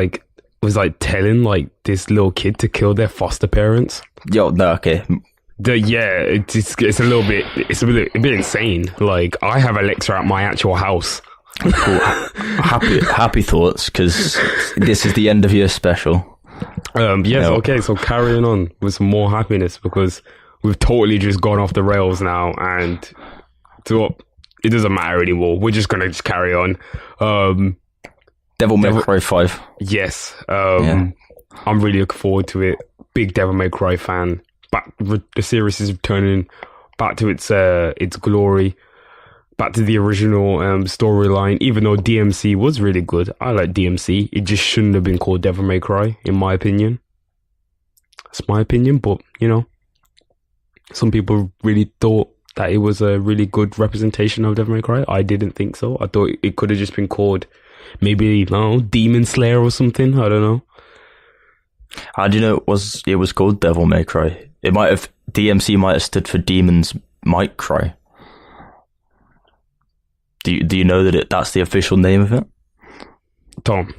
telling like this little kid to kill their foster parents. Yo, no, okay. It's a bit insane. Like I have Alexa at my actual house. Cool. Happy thoughts, because this is the end of year special. Yes, okay, so carrying on with some more happiness because we've totally just gone off the rails now, and it doesn't matter anymore. We're just gonna carry on. Devil May Cry 5. Yes, I'm really looking forward to it. Big Devil May Cry fan. The series is returning back to its glory, back to the original storyline. Even though DMC was really good, I like DMC. It just shouldn't have been called Devil May Cry, in my opinion. It's my opinion, but some people really thought that it was a really good representation of Devil May Cry. I didn't think so. I thought it could have just been called maybe Demon Slayer or something. I don't know. How do you know it was called Devil May Cry? DMC might have stood for Demons Might Cry. Do you know that that's the official name of it? Tom,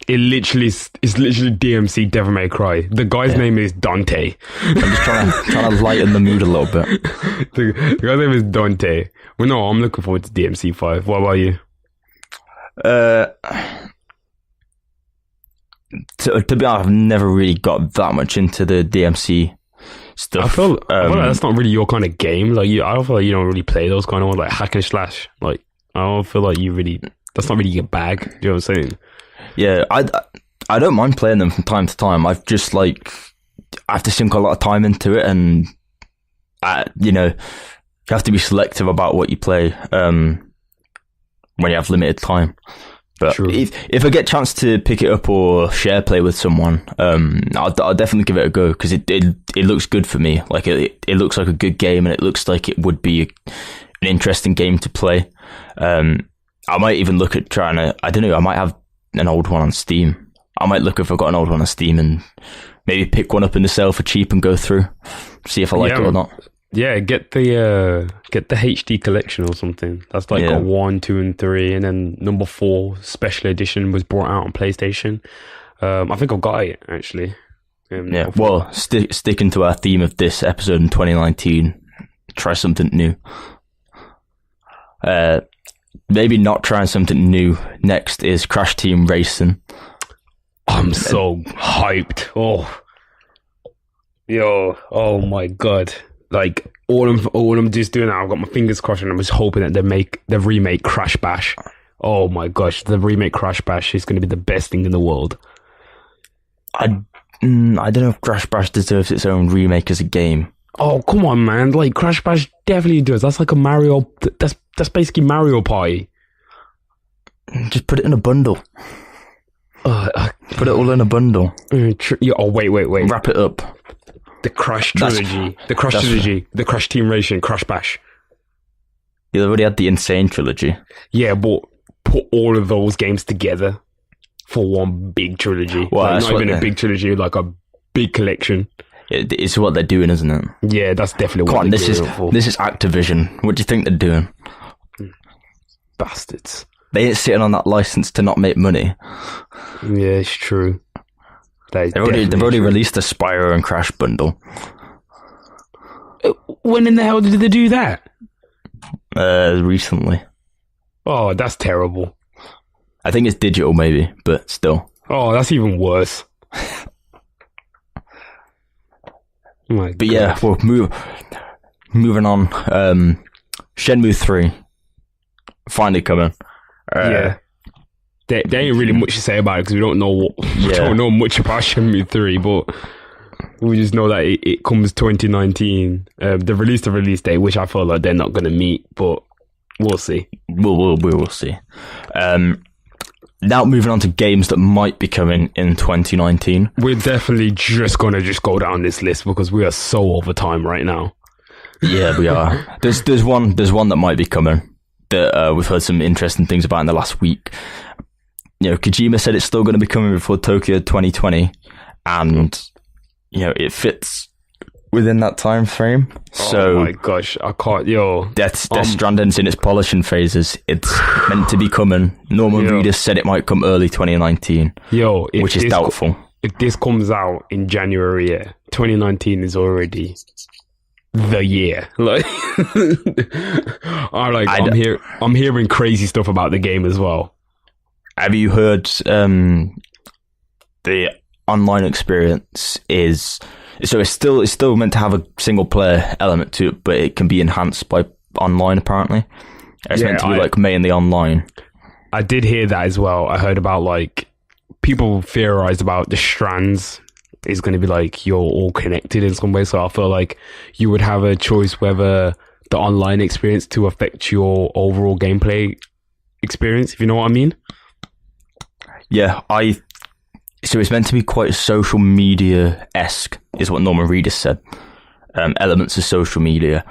it's literally DMC Devil May Cry. The guy's name is Dante. I'm just trying to lighten the mood a little bit. The guy's name is Dante. Well, no, I'm looking forward to DMC 5. What about you? To be honest, I've never really got that much into the DMC stuff. I feel like that's not really your kind of game. Like I don't feel like you don't really play those kind of ones, like hack and slash. Like I don't feel like that's not really your bag. Do you know what I'm saying? Yeah, I don't mind playing them from time to time. I've just I have to sink a lot of time into it, and you have to be selective about what you play when you have limited time. But if I get a chance to pick it up or share play with someone, I'll definitely give it a go, because it looks good for me. Like it looks like a good game, and it looks like it would be an interesting game to play. I might even look at trying to, I don't know, I might have an old one on Steam. I might look if I've got an old one on Steam and maybe pick one up in the sale for cheap and go through, see if I like it or not. Yeah, get the HD collection or something. That's got 1, 2, and 3, and then number 4 special edition was brought out on PlayStation. I think I've got it actually. Well, sticking to our theme of this episode in 2019, try something new. Maybe not trying something new. Next is Crash Team Racing. I'm so hyped. Oh my god. Like all I'm just doing now, I've got my fingers crossed, and I'm just hoping that they remake Crash Bash. Oh my gosh, the remake Crash Bash is going to be the best thing in the world. I don't know if Crash Bash deserves its own remake as a game. Oh come on, man! Like Crash Bash definitely does. That's like a Mario. That's basically Mario Party. Just put it in a bundle. Put it all in a bundle. Wait. Wrap it up. The Crash trilogy, the Crash Team Racing, Crash Bash. You already had the Insane trilogy. Yeah, but put all of those games together for one big trilogy. Well, not even a big trilogy, like a big collection. It's what they're doing, isn't it? Yeah, that's definitely what they're doing. This is Activision. What do you think they're doing? Bastards. They ain't sitting on that license to not make money. Yeah, it's true. They've already released a Spyro and Crash bundle. When in the hell did they do that? Recently. Oh, that's terrible. I think it's digital, maybe, but still. Oh, that's even worse. But yeah, well, moving on. Shenmue 3 finally coming. Yeah. There ain't really much to say about it because we don't know much about Shenmue 3, but we just know that it comes 2019. They've released a release date, which I feel like they're not going to meet, but we'll see. We will see. Now moving on to games that might be coming in 2019. We're definitely just going to go down this list because we are so over time right now. Yeah, we are. There's one that might be coming that we've heard some interesting things about in the last week. Kojima said it's still going to be coming before Tokyo 2020, and it fits within that time frame. So, oh my gosh, I can't, yo. Death Stranding's in its polishing phases. It's meant to be coming. Norman Reedus said it might come early 2019, which is doubtful. If this comes out in January, 2019 is already the year. Like, I'm hearing crazy stuff about the game as well. Have you heard the online experience is so it's still meant to have a single player element to it, but it can be enhanced by online apparently. It's meant to be like mainly online. I did hear that as well. I heard about like people theorized about the strands is going to be like you're all connected in some way. So I feel like you would have a choice whether the online experience to affect your overall gameplay experience, if you know what I mean. Yeah, so it's meant to be quite social media-esque, is what Norman Reedus said. Elements of social media.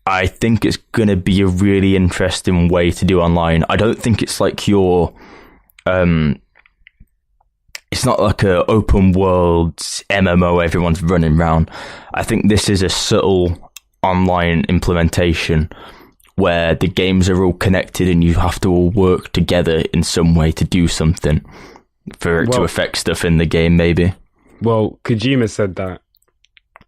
I think it's going to be a really interesting way to do online. I don't think it's like your... it's not like a open world MMO everyone's running around. I think this is a subtle online implementation where the games are all connected and you have to all work together in some way to do something for it to affect stuff in the game, maybe. Well, Kojima said that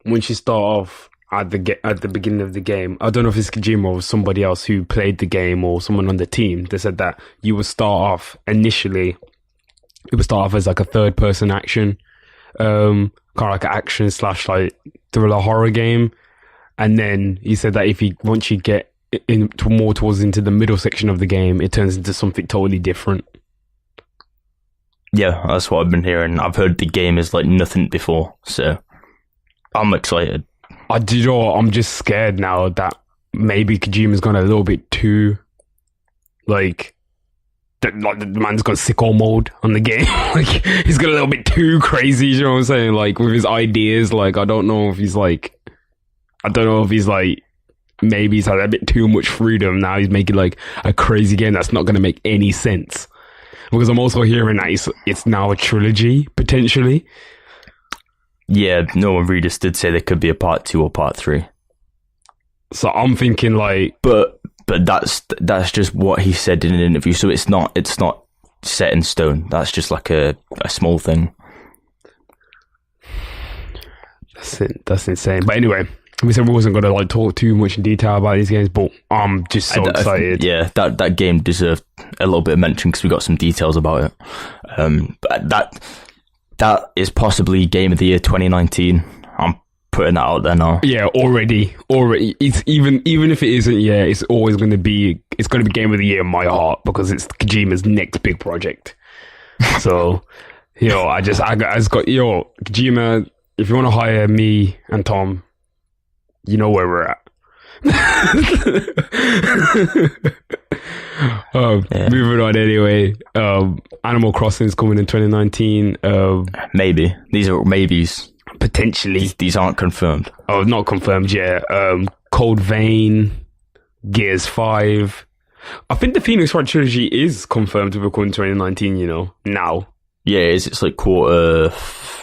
once you start off at the beginning of the game, I don't know if it's Kojima or somebody else who played the game or someone on the team, they said that you would start off initially, it would start off as like a third person action, kind of like an action / like thriller horror game. And then he said that once you get more towards into the middle section of the game, it turns into something totally different. Yeah, that's what I've been hearing. I've heard the game is like nothing before, so I'm excited. I'm just scared now that maybe Kojima's gone a little bit too, like the man's gone sicko mode on the game. Like, he's got a little bit too crazy, you know what I'm saying? Like, with his ideas, like, I don't know if he's like, maybe he's had a bit too much freedom. Now he's making like a crazy game that's not going to make any sense. Because I'm also hearing that it's now a trilogy, potentially. Yeah, Norman Reedus did say there could be a part 2 or part 3. So I'm thinking like... But that's just what he said in an interview, so it's not set in stone. That's just like a small thing. That's insane. But anyway, we said we wasn't going to like talk too much in detail about these games, but I'm just so excited. Yeah, that game deserved a little bit of mention because we got some details about it. But that is possibly Game of the Year 2019. I'm putting that out there now. Yeah, already. It's even if it isn't, it's always going to be. It's going to be Game of the Year in my heart because it's Kojima's next big project. So, I just got Kojima. If you want to hire me and Tom, you know where we're at. Moving on anyway. Animal Crossing is coming in 2019. Maybe. These are maybes. Potentially. These aren't confirmed. Oh, not confirmed yet. Cold Vein, Gears 5. I think the Phoenix Wright trilogy is confirmed to be coming in 2019, now. Yeah, it's like quarter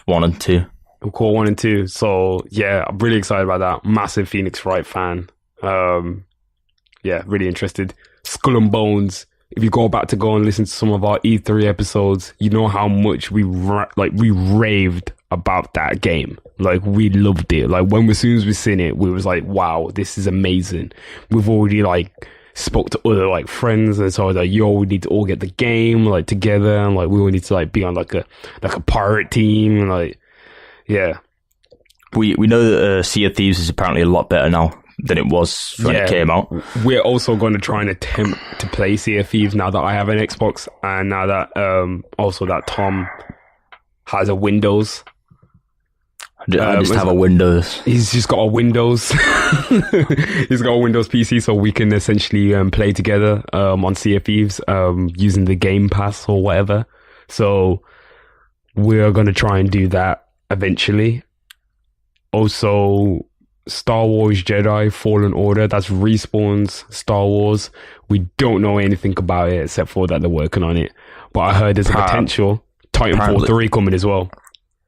1 and 2. Core 1 and 2. So, yeah, I'm really excited about that. Massive Phoenix Wright fan. Really interested. Skull and Bones. If you go back to go and listen to some of our E3 episodes, you know how much we raved about that game. Like, we loved it. Like, as soon as we seen it, we was like, wow, this is amazing. We've already, like, spoke to other, like, friends, and so I was like, we need to all get the game, like, together, and, like, we all need to, like, be on, like a pirate team, and, like, yeah. We know that Sea of Thieves is apparently a lot better now than it was when it came out. We're also going to try and attempt to play Sea of Thieves now that I have an Xbox, and now that also that Tom has a Windows. I just have a Windows. He's just got a Windows. He's got a Windows PC, so we can essentially play together on Sea of Thieves using the Game Pass or whatever. So we're going to try and do that eventually. Also, Star Wars Jedi Fallen Order, that's Respawn's Star Wars. We don't know anything about it except for that they're working on it. But I heard there's a potential Titanfall 3 coming as well.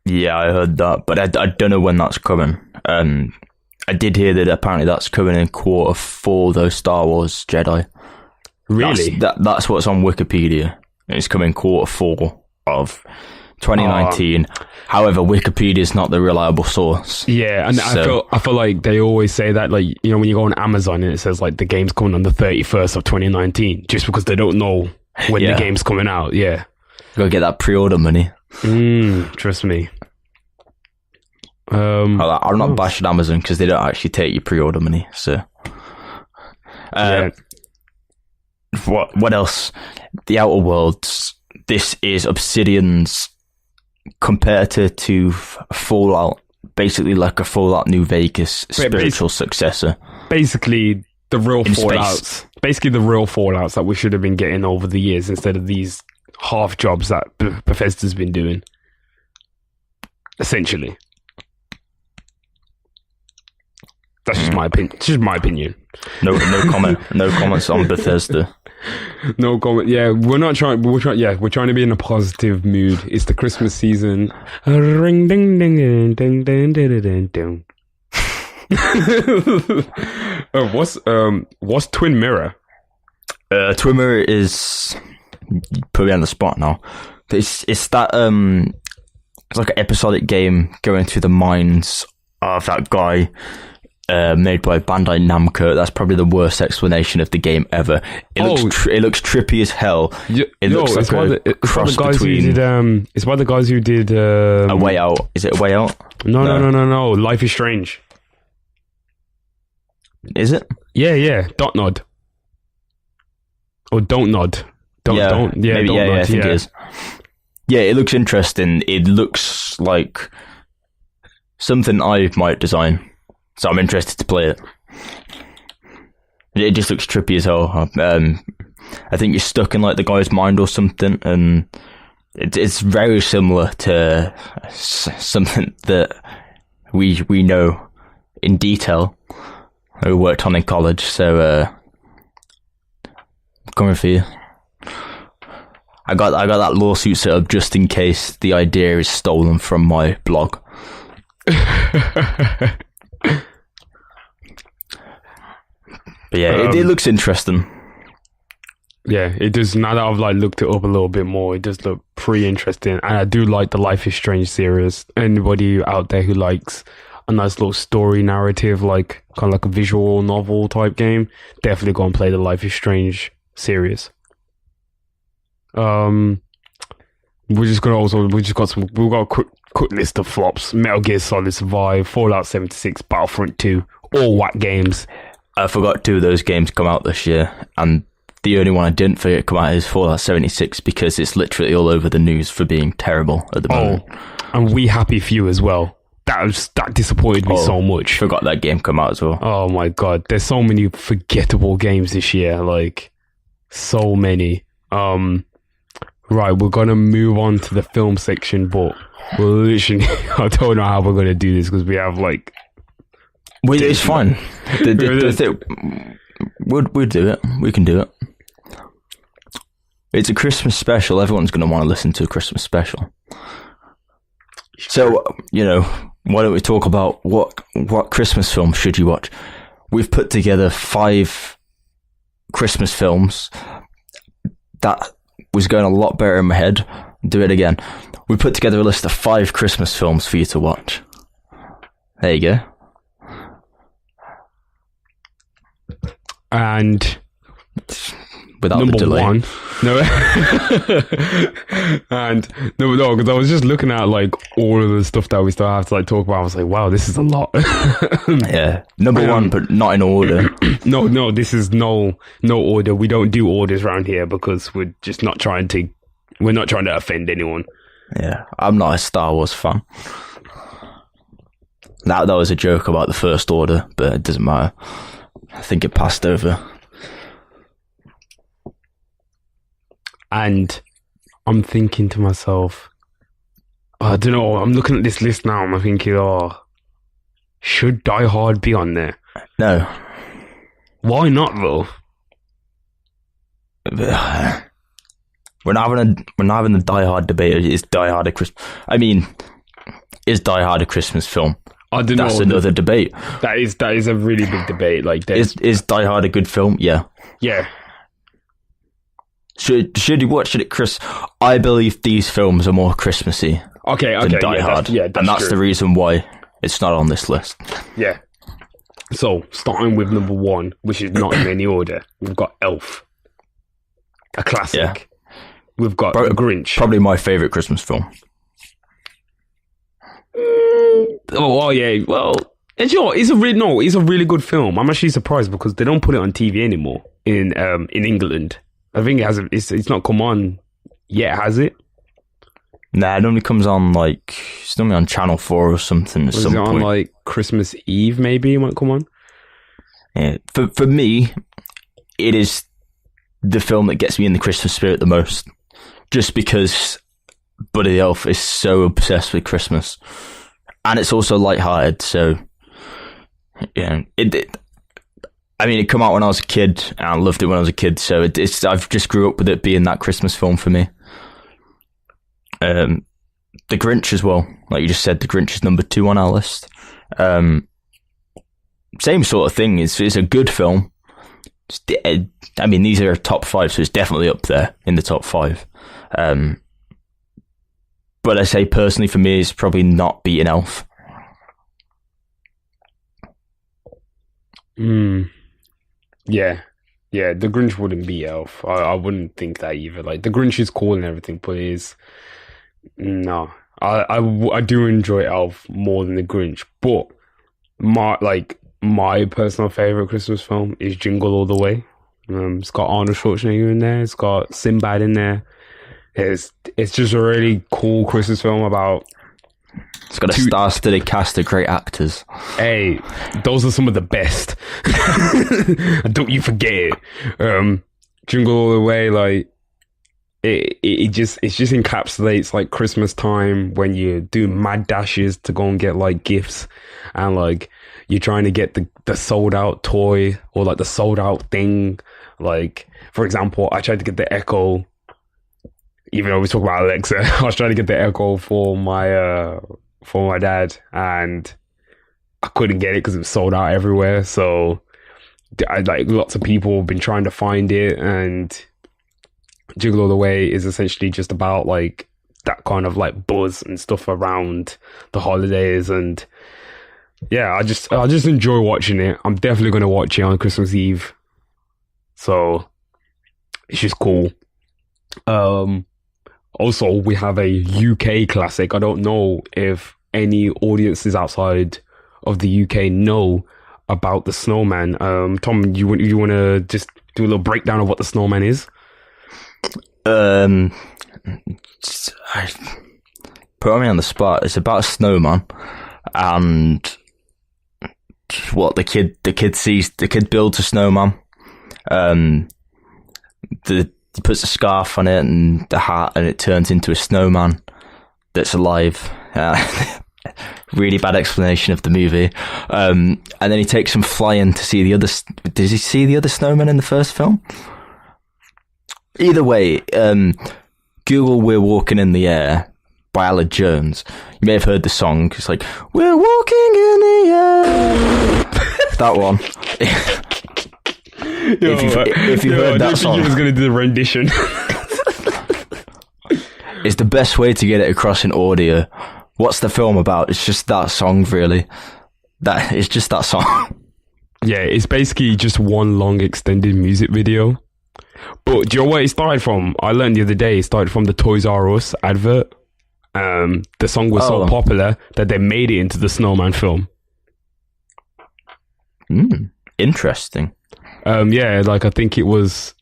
Yeah, I heard that, but I don't know when that's coming. I did hear that apparently that's coming in Q4, though, Star Wars Jedi. Really? That's what's on Wikipedia. It's coming Q4 of 2019. However, Wikipedia is not the reliable source. Yeah, and I feel like they always say that, like, you know, when you go on Amazon and it says like the game's coming on the 31st of 2019, just because they don't know when the game's coming out. Yeah, gotta get that pre-order money. Trust me. I'm not bashing Amazon because they don't actually take your pre-order money. So, what else? The Outer Worlds. This is Obsidian's competitor to Fallout, basically like a Fallout New Vegas spiritual successor. Basically, the real Fallouts. Space. Basically, the real Fallouts that we should have been getting over the years instead of these half jobs that Bethesda's been doing. Essentially. That's just my opinion. Just my opinion. No comment. No comments on Bethesda. No comment. Yeah, we're trying to be in a positive mood. It's the Christmas season. Ring ding ding ding ding ding ding ding ding. What's Twin Mirror? Twin Mirror is, put me on the spot now. It's that it's like an episodic game going through the minds of that guy. Made by Bandai Namco. That's probably the worst explanation of the game ever. It looks trippy as hell. It looks like a cross between. It's by the guys who did A Way Out. Is it A Way Out? No. Life is Strange. Is it? Yeah. Dot nod. Or don't nod. Don't. Yeah, maybe, don't yeah, nod. I think it is. Yeah, it looks interesting. It looks like something I might design. So I'm interested to play it. It just looks trippy as hell. I think you're stuck in like the guy's mind or something, and it's very similar to something that we know in detail. We worked on in college, so coming for you. I got that lawsuit set up just in case the idea is stolen from my blog. But yeah, it looks interesting. Yeah, it does. Now that I've like looked it up a little bit more, it does look pretty interesting. And I do like the Life is Strange series. Anybody out there who likes a nice little story narrative, like kind of like a visual novel type game, definitely go and play the Life is Strange series. We've got a quick list of flops: Metal Gear Solid Survive, Fallout 76, Battlefront 2, all whack games. I forgot 2 of those games come out this year, and the only one I didn't forget come out is Fallout 76 because it's literally all over the news for being terrible at the moment. And We Happy Few as well. That disappointed me so much. Forgot that game come out as well. Oh my god, there's so many forgettable games this year, like so many. Right, we're gonna move on to the film section, but we're literally I don't know how we're gonna do this because we have like. It's fine. We'll do it. We can do it. It's a Christmas special. Everyone's going to want to listen to a Christmas special. So, why don't we talk about what Christmas film should you watch? We've put together 5 Christmas films. That was going a lot better in my head. Do it again. We put together a list of 5 Christmas films for you to watch. There you go. And without number the delay. 1, no, because I was just looking at like all of the stuff that we still have to like talk about. I was like, wow, this is a lot. Yeah, number 1, but not in order. No, this is no order. We don't do orders around here because we're just not trying to. We're not trying to offend anyone. Yeah, I'm not a Star Wars fan. That was a joke about the First Order, but it doesn't matter. I think it passed over. And I'm thinking to myself, I don't know, I'm looking at this list now and I'm thinking, should Die Hard be on there? No. Why not, though? We're not having a Die Hard debate. Is Die Hard a Christmas? I mean, Is Die Hard a Christmas film? I don't know. That's another debate. That is a really big debate. Like, is Die Hard a good film? Yeah. Yeah. Should you watch it at Christmas? I believe these films are more Christmassy than Die Hard. And that's true. the reason why it's not on this list. Yeah. So, starting with number 1, which is not in any order, we've got Elf. A classic. Yeah. We've got The Grinch. Probably my favourite Christmas film. Oh yeah, well, it's a really good film. I'm actually surprised because they don't put it on TV anymore in England. I think it's not come on yet, has it? Nah, it normally comes on it's normally on Channel 4 or something at some point. On like Christmas Eve, maybe it might come on. Yeah, for me, it is the film that gets me in the Christmas spirit the most, just because Buddy the Elf is so obsessed with Christmas, and it's also lighthearted. So, yeah, it came out when I was a kid, and I loved it when I was a kid. So I've just grew up with it being that Christmas film for me. The Grinch as well, like you just said, The Grinch is number 2 on our list. Same sort of thing. It's a good film. These are top 5, so it's definitely up there in the top 5. But I say personally, for me, it's probably not beating Elf. Yeah, The Grinch wouldn't be Elf. I wouldn't think that either. Like, The Grinch is cool and everything, but no. I do enjoy Elf more than The Grinch, but my personal favorite Christmas film is Jingle All the Way. It's got Arnold Schwarzenegger in there. It's got Sinbad in there. It's just a really cool Christmas film about. It's got a star-studded cast of great actors. Hey, those are some of the best. Don't you forget it. Jingle All the Way, like it just encapsulates like Christmas time when you do mad dashes to go and get like gifts, and like you're trying to get the sold out toy or like the sold out thing. Like, for example, I tried to get the Echo. Even though we talk about Alexa, I was trying to get the Echo for my dad, and I couldn't get it because it was sold out everywhere. So, lots of people have been trying to find it, and Jingle All the Way is essentially just about like that kind of like buzz and stuff around the holidays. And yeah, I just enjoy watching it. I'm definitely going to watch it on Christmas Eve. So it's just cool. Also, we have a UK classic. I don't know if any audiences outside of the UK know about the Snowman. Tom, you want to just do a little breakdown of what the Snowman is? Put me on the spot. It's about a snowman, and what the kid builds a snowman. He puts a scarf on it and the hat, and it turns into a snowman that's alive. Really bad explanation of the movie. And then he takes him flying to see the other. Does he see the other snowman in the first film? Either way, Google "We're Walking in the Air" by Alan Jones. You may have heard the song. It's like, "We're walking in the air." That one. If you heard that song, I was going to do the rendition. It's the best way to get it across in audio. What's the film about? It's just that song, really. It's just that song. Yeah, it's basically just one long extended music video. But do you know where it started from? I learned the other day it started from the Toys R Us advert. The song was so popular that they made it into the Snowman film. Interesting. Yeah, like I think it was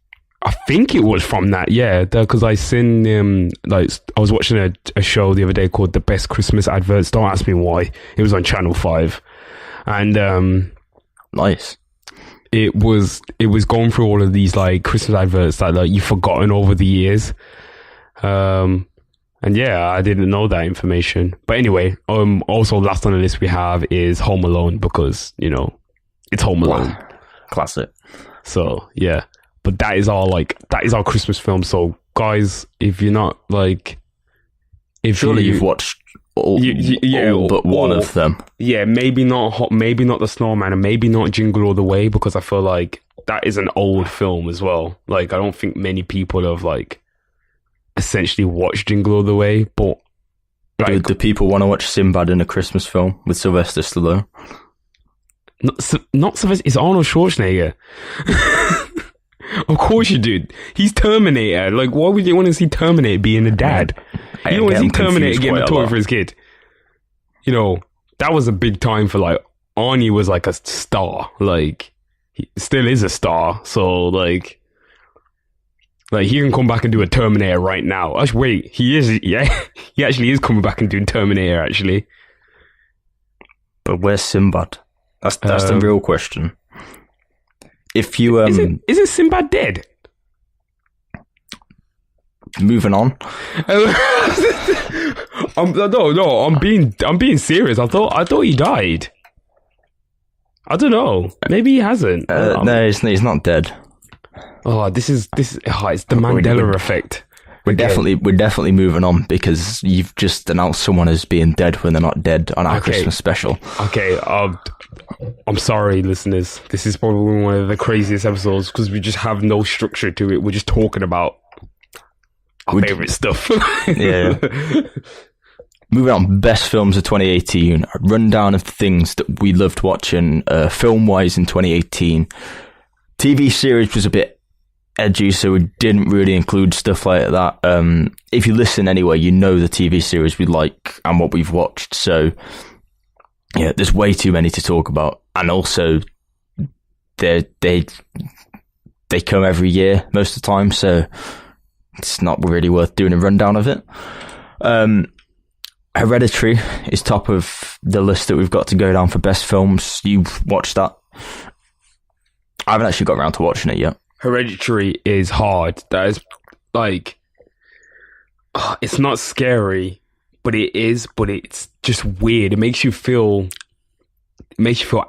from that. Yeah, because I seen I was watching a show the other day called The Best Christmas Adverts. Don't ask me why. It was on Channel 5, and nice. It was going through all of these like Christmas adverts that like you've forgotten over the years. And yeah, I didn't know that information. But anyway, also last on the list we have is Home Alone, because it's Home Alone. Wow. Classic. So yeah, but that is our Christmas film. So guys, if you're not like, surely you've watched all but one of them. Yeah, maybe not the Snowman, and maybe not Jingle All the Way, because I feel like that is an old film as well. Like, I don't think many people have like essentially watched Jingle All the Way, but like, do people want to watch Sinbad in a Christmas film with Sylvester Stallone? Not Sylvester. It's Arnold Schwarzenegger. Of course you do. He's Terminator. Like, why would you want to see Terminator being a dad? You don't want to see Terminator getting a toy for his kid. You know, that was a big time for, like, Arnie was like a star. Like, he still is a star. So, like he can come back and do a Terminator right now. Actually, wait, he is, yeah. He actually is coming back and doing Terminator, actually. But where's Sinbad? That's the real question. If you isn't Sinbad dead? Moving on. I'm being serious. I thought he died. I don't know. Maybe he hasn't. No, he's not dead. Oh, it's the Mandela effect. We're definitely moving on, because you've just announced someone as being dead when they're not dead on our Christmas special. Okay, I'm sorry, listeners. This is probably one of the craziest episodes because we just have no structure to it. We're just talking about our favorite stuff. Yeah. Moving on, best films of 2018. A rundown of the things that we loved watching film-wise in 2018. TV series was a bit edgy, so we didn't really include stuff like that. If you listen anyway, you know the TV series we like and what we've watched. So, yeah, there's way too many to talk about. And also, they come every year most of the time, so it's not really worth doing a rundown of it. Hereditary is top of the list that we've got to go down for best films. You've watched that? I haven't actually got around to watching it yet. Hereditary is hard. That is, like, it's not scary, but it's just weird. It makes you feel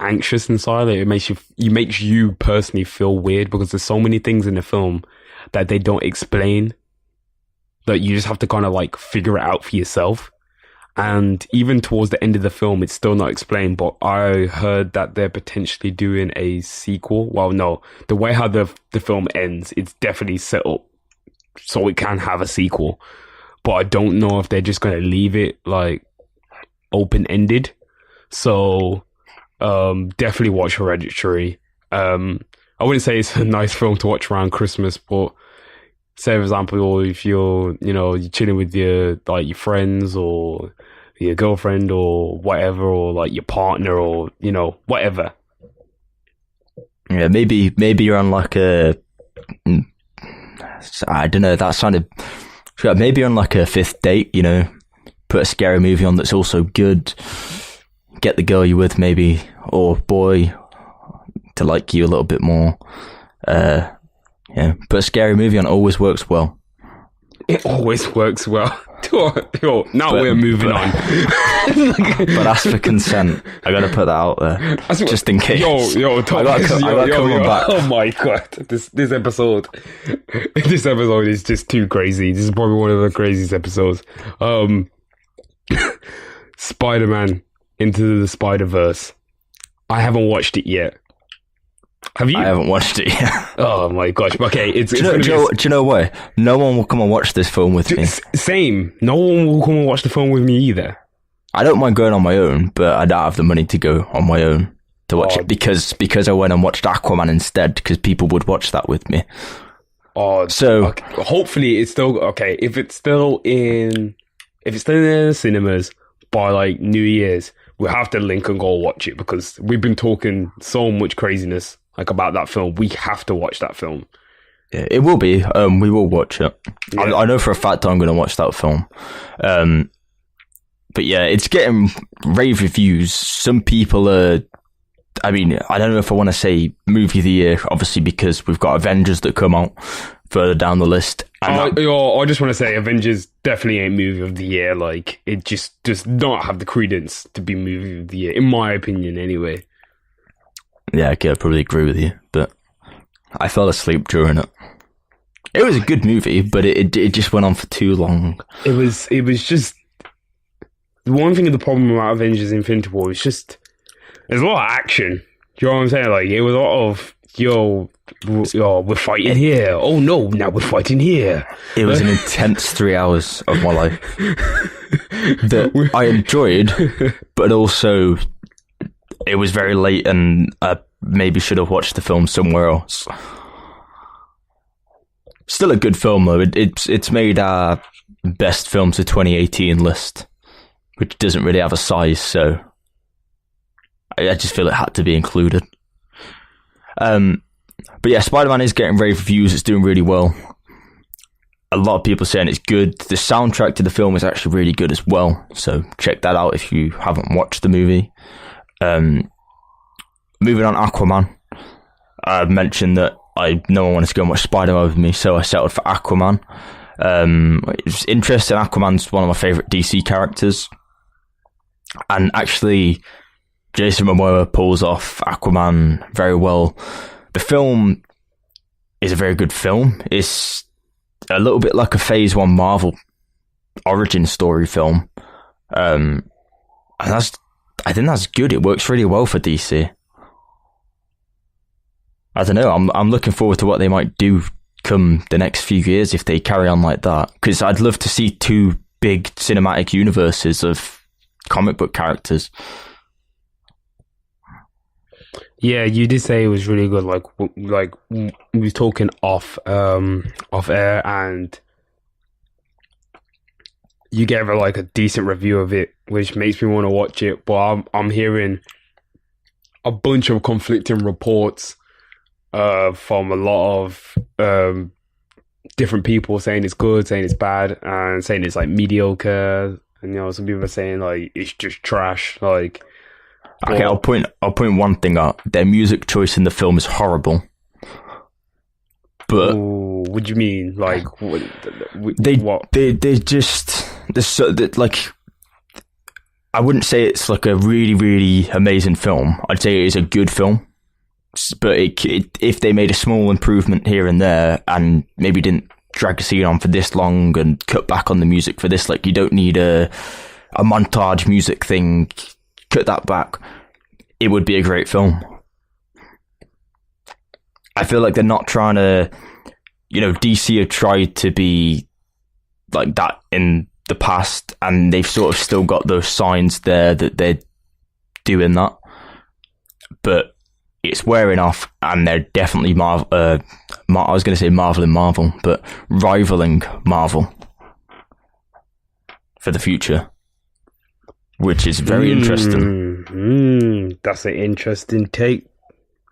anxious inside. It makes you personally feel weird, because there's so many things in the film that they don't explain, that you just have to kind of like figure it out for yourself. And even towards the end of the film, it's still not explained, but I heard that they're potentially doing a sequel. Well, no, the way how the film ends, it's definitely set up so it can have a sequel. But I don't know if they're just going to leave it like open-ended. So definitely watch Hereditary. I wouldn't say it's a nice film to watch around Christmas, but say, for example, if you're chilling with your friends or your girlfriend or whatever, or like your partner, or whatever. Yeah, maybe you're on like I don't know. That sounded. Maybe you're on like a fifth date. Put a scary movie on that's also good. Get the girl you're with, maybe, or boy, to like you a little bit more. Yeah, but a scary movie on always works well. It always works well. Now we're moving on. But ask for consent. I gotta put that out there, just in case. Tom, I gotta come back. Oh my god, this episode is just too crazy. This is probably one of the craziest episodes. Spider-Man Into the Spider-Verse. I haven't watched it yet. Have you? I haven't watched it yet. Oh my gosh. Okay, do you know why? No one will come and watch this film with me. Same. No one will come and watch the film with me either. I don't mind going on my own, but I don't have the money to go on my own to watch it, because I went and watched Aquaman instead, because people would watch that with me. So okay. Hopefully it's still okay. If it's still in the cinemas by like New Year's, we'll have to link and go watch it, because we've been talking so much craziness like about that film. We have to watch that film. Yeah, it will be. We will watch it. Yeah. I know for a fact I'm going to watch that film. But yeah, it's getting rave reviews. Some people are. I mean, I don't know if I want to say movie of the year, obviously, because we've got Avengers that come out further down the list. I just want to say Avengers definitely ain't movie of the year. Like, it just does not have the credence to be movie of the year, in my opinion, anyway. Yeah, I probably agree with you, but I fell asleep during it. It was a good movie, but it just went on for too long. It was just the one thing of the problem about Avengers Infinity War is just there's a lot of action. Do you know what I'm saying? Like, it was a lot of we're fighting here. Oh no, now we're fighting here. It was an intense 3 hours of my life that I enjoyed, but also it was very late and I maybe should have watched the film somewhere else. Still a good film though. It's made our best films of 2018 list, which doesn't really have a size, so I just feel it had to be included. But yeah, Spider-Man is getting rave reviews. It's doing really well. A lot of people saying it's good. The soundtrack to the film is actually really good as well, so check that out if you haven't watched the movie. Moving on, Aquaman. I mentioned that no one wanted to go and watch Spider-Man with me, so I settled for Aquaman. It's interesting. Aquaman's one of my favourite DC characters, and actually Jason Momoa pulls off Aquaman very well. The film is a very good film. It's a little bit like a Phase 1 Marvel origin story film. And I think that's good. It works really well for DC. I don't know. I'm looking forward to what they might do come the next few years if they carry on like that. Because I'd love to see two big cinematic universes of comic book characters. Yeah, you did say it was really good. Like we were talking off air, and you gave it like a decent review of it, which makes me want to watch it. But I'm hearing a bunch of conflicting reports from a lot of different people saying it's good, saying it's bad, and saying it's like mediocre. And some people are saying like it's just trash. Like. Okay, I'll point one thing out. Their music choice in the film is horrible. But what do you mean? Like what? They just like. I wouldn't say it's like a really, really amazing film. I'd say it is a good film. But if they made a small improvement here and there, and maybe didn't drag the scene on for this long and cut back on the music for this, like you don't need a montage music thing. Cut that back, it would be a great film. I feel like they're not trying to, DC have tried to be like that in the past, and they've sort of still got those signs there that they're doing that, but it's wearing off, and they're definitely I was going to say Marvel, but rivaling Marvel for the future. Which is very interesting. That's an interesting take.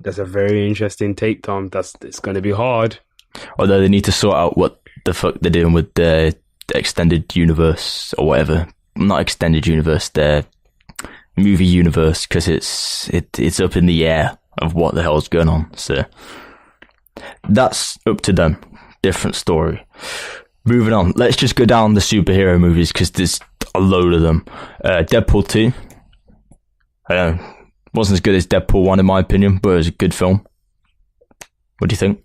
That's a very interesting take, Tom. It's going to be hard. Although they need to sort out what the fuck they're doing with the extended universe or whatever. Not extended universe, the movie universe, because it's up in the air of what the hell's going on. So that's up to them. Different story. Moving on, let's just go down the superhero movies because there's a load of them. Deadpool 2. Wasn't as good as Deadpool 1 in my opinion, but it was a good film. What do you think?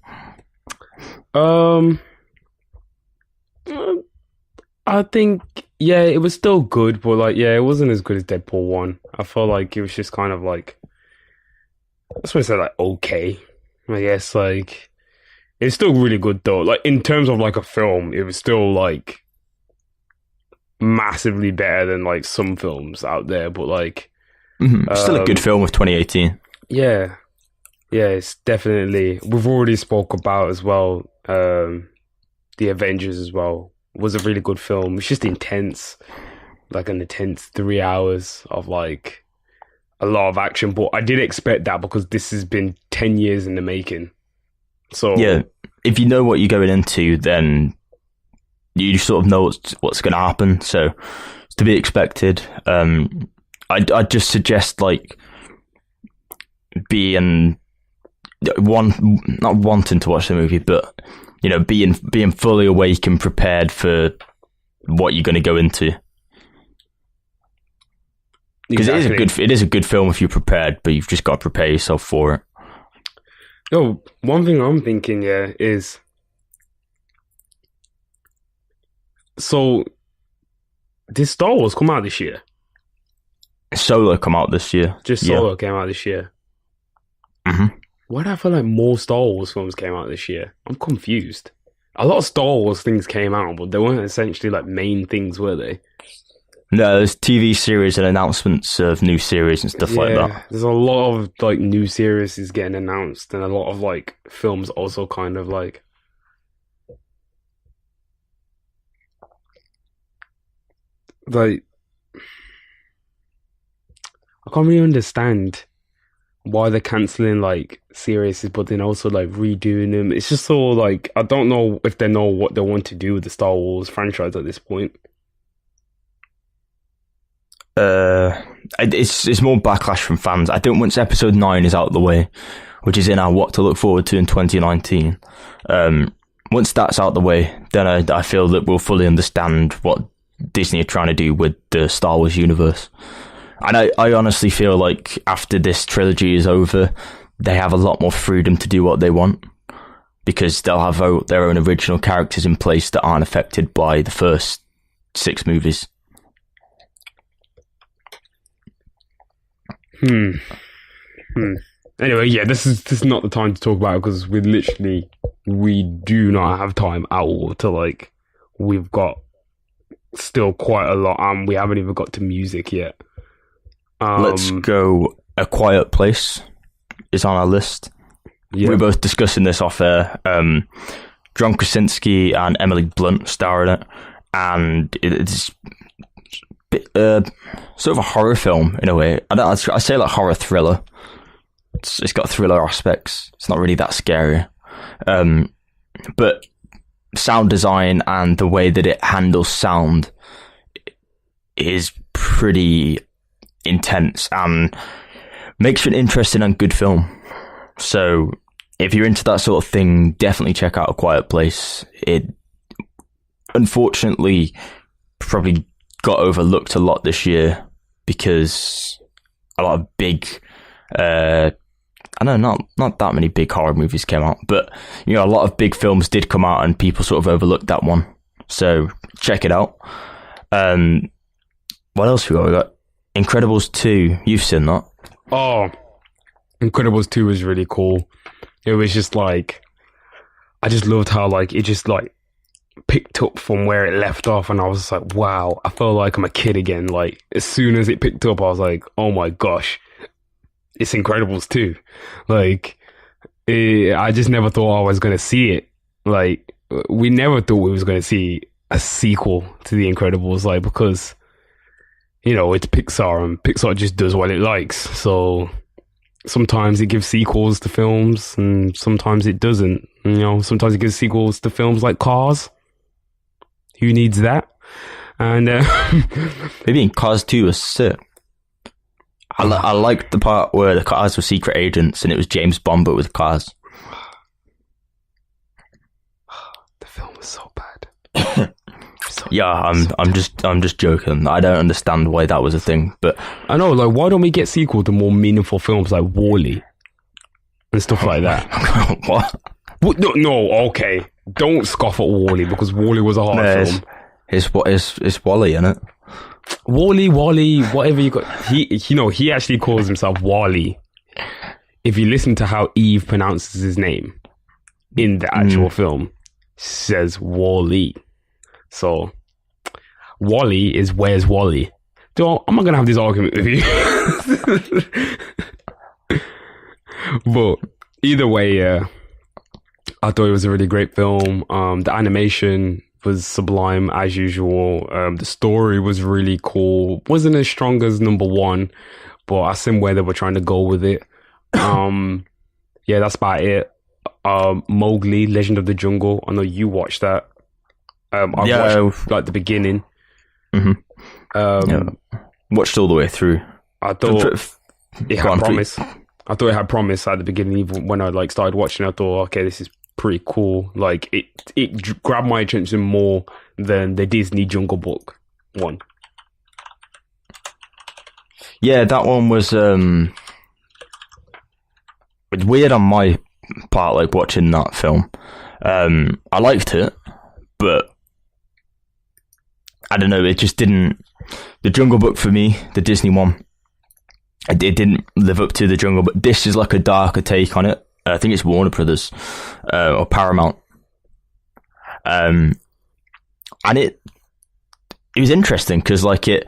I think, yeah, it was still good, but like, yeah, it wasn't as good as Deadpool 1. I felt like it was just kind of like, I just want to say like, okay. I guess like, it's still really good though. Like in terms of like a film, it was still like massively better than like some films out there. But like, still a good film of 2018. Yeah, it's definitely. We've already spoke about as well. The Avengers as well was a really good film. It's just intense, like an intense 3 hours of like a lot of action. But I did expect that because this has been 10 years in the making. So yeah, if you know what you're going into, then you sort of know what's going to happen. So it's to be expected. I'd just suggest like being not wanting to watch the movie, but being fully awake and prepared for what you're going to go into. Because it is a good film if you're prepared, but you've just got to prepare yourself for it. Oh, one thing I'm thinking, is so did Star Wars come out this year? Solo come out this year. Just Solo came out this year. Mm-hmm. Why do I feel like more Star Wars films came out this year? I'm confused. A lot of Star Wars things came out, but they weren't essentially like main things, were they? No, there's TV series and announcements of new series and stuff like that. There's a lot of like new series is getting announced, and a lot of like films also kind of like. Like, I can't really understand why they're cancelling like series, but then also like redoing them. It's just so like I don't know if they know what they want to do with the Star Wars franchise at this point. It's more backlash from fans. I think once episode 9 is out of the way, which is in our what to look forward to in 2019, once that's out of the way, then I feel that we'll fully understand what Disney are trying to do with the Star Wars universe. And I honestly feel like after this trilogy is over, they have a lot more freedom to do what they want, because they'll have their own original characters in place that aren't affected by the first 6 movies. Anyway, yeah, this is not the time to talk about it, because we do not have time at all to like. We've got still quite a lot, and we haven't even got to music yet. Let's go. A Quiet Place is on our list. Yeah. We're both discussing this off air. John Krasinski and Emily Blunt star in it, and it's sort of a horror film in a way. I say like horror thriller. It's got thriller aspects. It's not really that scary, but sound design and the way that it handles sound is pretty intense and makes for an interesting and good film. So if you're into that sort of thing, definitely check out A Quiet Place. It unfortunately probably got overlooked a lot this year because a lot of big I know not that many big horror movies came out, but you know, a lot of big films did come out and people sort of overlooked that one. So check it out. What else we got? Incredibles 2. You've seen that? Oh, Incredibles 2 was really cool. It was just like, I just loved how like it just like picked up from where it left off, and I was like, wow, I felt like I'm a kid again. Like as soon as it picked up, I was like, oh my gosh, it's Incredibles 2. Like I just never thought I was going to see it. Like we never thought we was going to see a sequel to The Incredibles, like, because you know, it's Pixar and Pixar just does what it likes. So sometimes it gives sequels to films and sometimes it doesn't. You know, sometimes it gives sequels to films like Cars. Who needs that? And maybe in Cars 2 was sick. I liked the part where the cars were secret agents and it was James Bond but with cars. The film was so bad. Yeah, I'm just joking. I don't understand why that was a thing, but I know, like, why don't we get sequel to more meaningful films like WALL-E and stuff like that? What? No, okay. Don't scoff at WALL-E, because WALL-E was a hard film. It's Wally, isn't it? Wally, whatever you got. He actually calls himself Wally. If you listen to how Eve pronounces his name in the actual film, says Wall-E. So, Wally is Where's Wally? I'm not going to have this argument with you. But either way, I thought it was a really great film. The animation was sublime as usual. The story was really cool. Wasn't as strong as number 1, but I seen where they were trying to go with it. Yeah, that's about it. Mowgli, Legend of the Jungle. I know you watched that. I watched like the beginning. Watched all the way through. I thought it had promise. I thought it had promise at the beginning. Even when I like started watching, I thought, okay, this is pretty cool. Like it grabbed my attention more than the Disney Jungle Book one. Yeah, that one was it's weird on my part, like watching that film. I liked it, but I don't know, it just didn't. The Jungle Book for me, the Disney one, it didn't live up to the Jungle Book. This is like a darker take on it. I think it's Warner Brothers or Paramount, and it was interesting because like it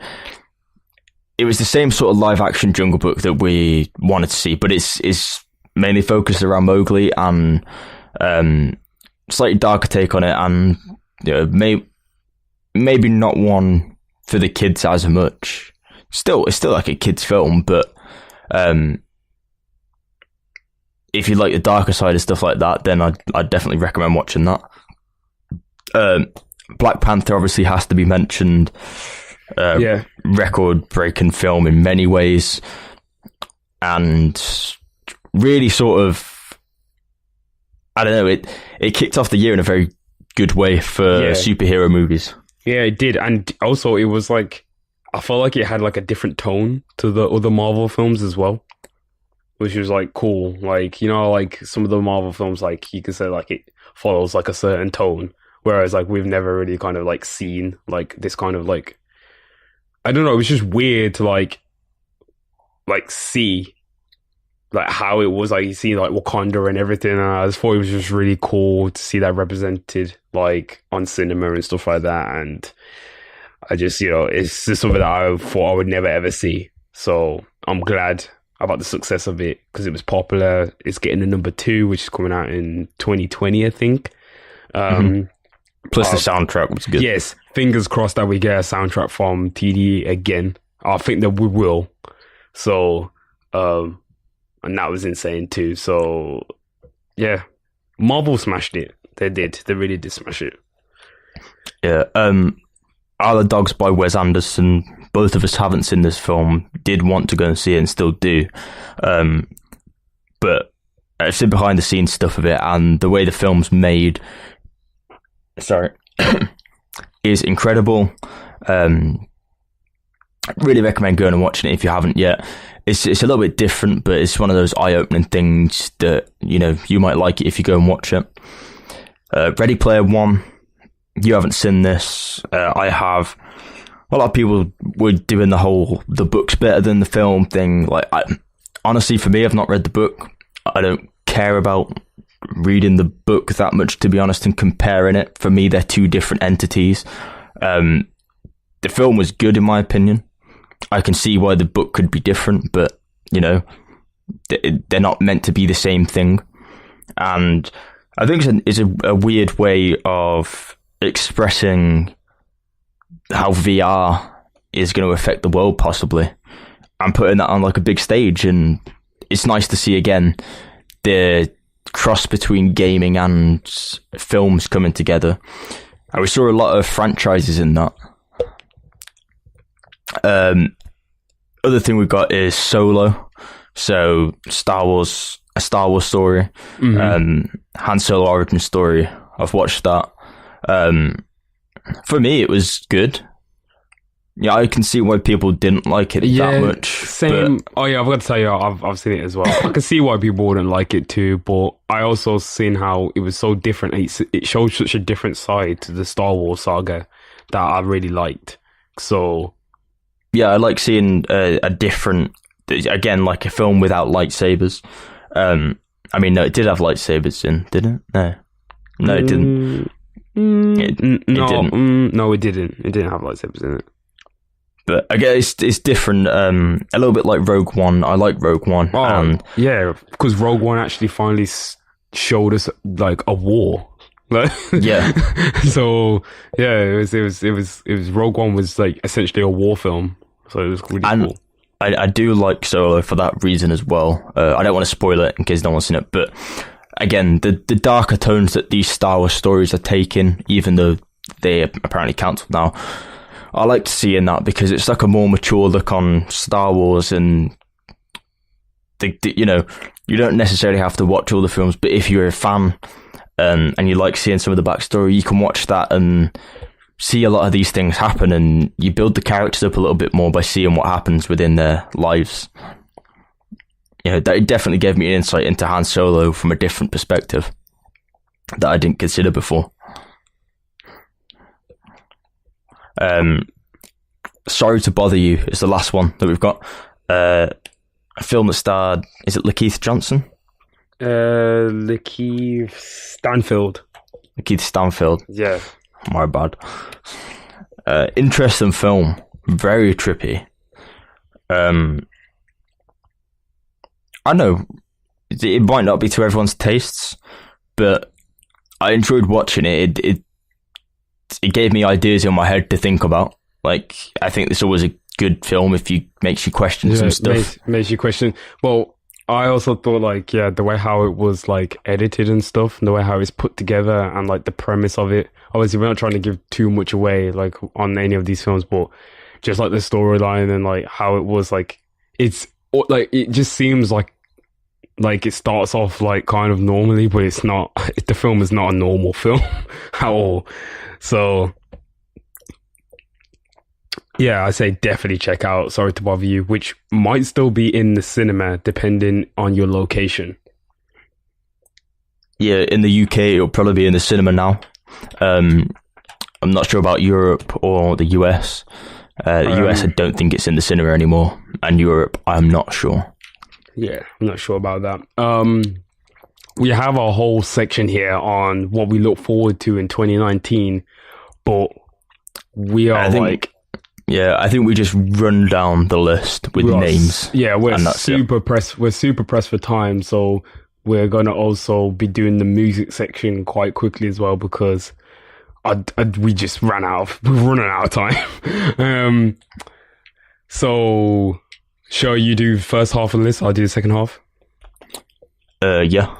was the same sort of live action Jungle Book that we wanted to see, but it's mainly focused around Mowgli and slightly darker take on it, and maybe not one for the kids as much. It's still like a kids film, but if you like the darker side of stuff like that, then I'd definitely recommend watching that. Black Panther obviously has to be mentioned. Record-breaking film in many ways, and really sort of, I don't know, it kicked off the year in a very good way for superhero movies. Yeah, it did, and also it was like, I felt like it had like a different tone to the other Marvel films as well, which was like cool. Like, you know, like some of the Marvel films, like you can say like it follows like a certain tone, whereas like we've never really kind of like seen like this kind of like, I don't know, it was just weird to like see like how it was, like you see like Wakanda and everything, and I just thought it was just really cool to see that represented like on cinema and stuff like that. And I just, you know, it's just something that I thought I would never ever see. So I'm glad about the success of it because it was popular. It's getting a number 2, which is coming out in 2020, I think. Plus the soundtrack was good. Yes, fingers crossed that we get a soundtrack from TDE again. I think that we will. So, and that was insane too. So, yeah, Marvel smashed it. They did. They really did smash it. Yeah. Isle of Dogs by Wes Anderson. Both of us haven't seen this film. Did want to go and see it and still do. But I've seen behind the scenes stuff of it, and the way the film's made, is incredible. Really recommend going and watching it if you haven't yet. It's a little bit different, but it's one of those eye-opening things that, you know, you might like it if you go and watch it. Ready Player One. You haven't seen this. I have. A lot of people were doing the book's better than the film thing. Like, honestly, for me, I've not read the book. I don't care about reading the book that much, to be honest, and comparing it. For me, they're two different entities. The film was good, in my opinion. I can see why the book could be different, but, you know, they're not meant to be the same thing. And I think it's a weird way of expressing how VR is going to affect the world, possibly, and putting that on like a big stage. And it's nice to see again the cross between gaming and films coming together. And we saw a lot of franchises in that. Other thing we've got is Solo, so a Star Wars story, Han Solo origin story. I've watched that. For me, it was good. Yeah, I can see why people didn't like it that much. Same. But Oh yeah, I've got to tell you, I've seen it as well. I can see why people wouldn't like it too, but I also seen how it was so different. It showed such a different side to the Star Wars saga that I really liked. So yeah, I like seeing a different, again, like a film without lightsabers. I mean, no, it did have lightsabers in, didn't it? No, it didn't. It didn't. No, it didn't. It didn't have lightsabers in it. But again, it's different. A little bit like Rogue One. I like Rogue One. Oh, yeah, because Rogue One actually finally showed us like a war. Yeah. So yeah, it was Rogue One was like essentially a war film. So it was really cool. I do like Solo for that reason as well. I don't want to spoil it in case no one's seen it, but again, the darker tones that these Star Wars stories are taking, even though they apparently cancelled now, I like to see in that because it's like a more mature look on Star Wars, and you know, you don't necessarily have to watch all the films, but if you're a fan and you like seeing some of the backstory, you can watch that and see a lot of these things happen, and you build the characters up a little bit more by seeing what happens within their lives. You know, that definitely gave me an insight into Han Solo from a different perspective that I didn't consider before. Sorry to Bother You is the last one that we've got. a film that starred, is it Lakeith Johnson? Lakeith Stanfield. Lakeith Stanfield. Yeah. My bad. Interesting film. Very trippy. I know it might not be to everyone's tastes, but I enjoyed watching it. It gave me ideas in my head to think about. Like, I think it's always a good film if you makes you question some stuff. Makes you question. Well, I also thought, like, yeah, the way how it was, like, edited and stuff, and the way how it's put together, and, like, the premise of it. Obviously, we're not trying to give too much away, like, on any of these films, but just, like, the storyline and, like, how it was, like, it's, like, it just seems like it starts off, like, kind of normally, but it's not. The film is not a normal film at all. So, yeah, I say definitely check out Sorry to Bother You, which might still be in the cinema depending on your location. Yeah, in the UK, it'll probably be in the cinema now. I'm not sure about Europe or the US. The US, I don't think it's in the cinema anymore. And Europe, I'm not sure. Yeah, I'm not sure about that. We have a whole section here on what we look forward to in 2019, but we are Yeah, I think we just run down the list with names. Yeah, we're super pressed. We're super pressed for time, so we're gonna also be doing the music section quite quickly as well because we just we're running out of time. So shall you do the first half of the list? I'll do the second half. Yeah.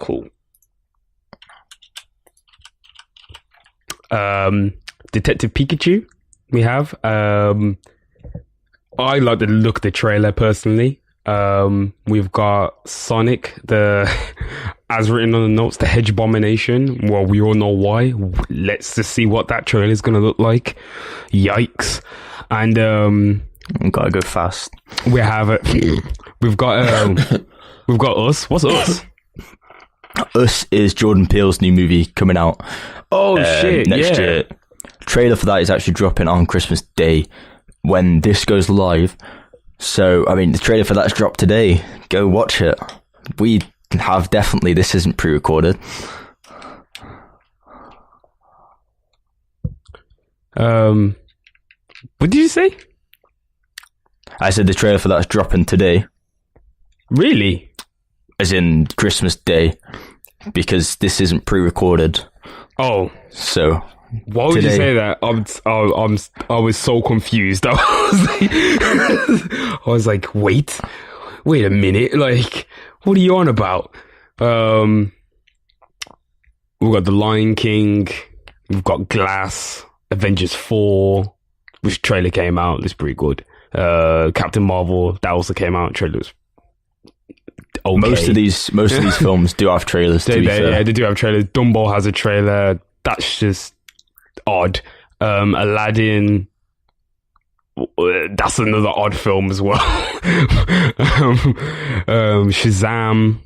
Cool. Detective Pikachu. We have. I like the look of the trailer personally. We've got Sonic, as written on the notes, the Hedge Abomination. Well, we all know why. Let's just see what that trailer is going to look like. Yikes! And gotta go fast. We have it. We've got Us. What's Us? Us is Jordan Peele's new movie coming out. Oh shit! Next year. Trailer for that is actually dropping on Christmas Day when this goes live. So, I mean, the trailer for that's dropped today. Go watch it. We have definitely. This isn't pre-recorded. What did you say? I said the trailer for that's dropping today. Really? As in Christmas Day, because this isn't pre-recorded. Oh, so. Why would you say that? I was so confused. I was like, wait a minute. Like, what are you on about? We've got The Lion King. We've got Glass. Avengers 4, which trailer came out. It's pretty good. Captain Marvel, that also came out. Trailer was okay. Most of these films do have trailers. Yeah, they do have trailers. Dumbo has a trailer. That's just odd. Aladdin, that's another odd film as well. Shazam,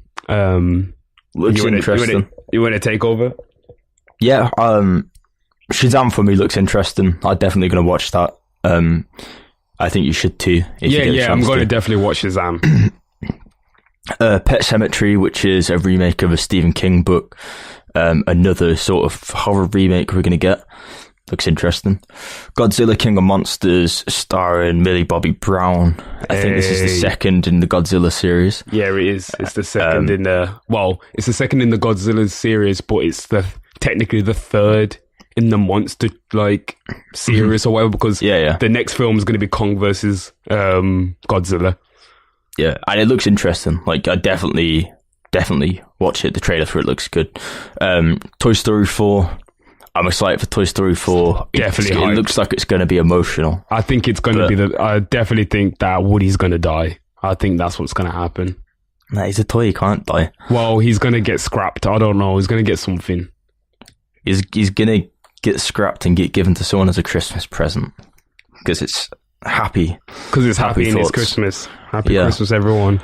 looks interesting. You want to take over? Yeah, Shazam for me looks interesting. I'm definitely going to watch that. I think you should too. I'm going to definitely watch Shazam. Pet Sematary, which is a remake of a Stephen King book. Another sort of horror remake we're going to get. Looks interesting. Godzilla King of Monsters, starring Millie Bobby Brown. I think this is the second in the Godzilla series. Yeah, it is. It's the second it's the second in the Godzilla series, but it's technically the third in the monster series or whatever, because the next film is going to be Kong versus Godzilla. Yeah, and it looks interesting. Like, I definitely watch it. The trailer for it looks good. Toy Story 4. I'm excited for Toy Story 4. Definitely it looks like it's going to be emotional. I think it's going to be I definitely think that Woody's going to die. I think that's what's going to happen. Nah, he's a toy. He can't die. Well, he's going to get scrapped. I don't know. He's going to get something. He's going to get scrapped and get given to someone as a Christmas present. Because it's happy. Because it's happy and it's Christmas. Happy Christmas, everyone.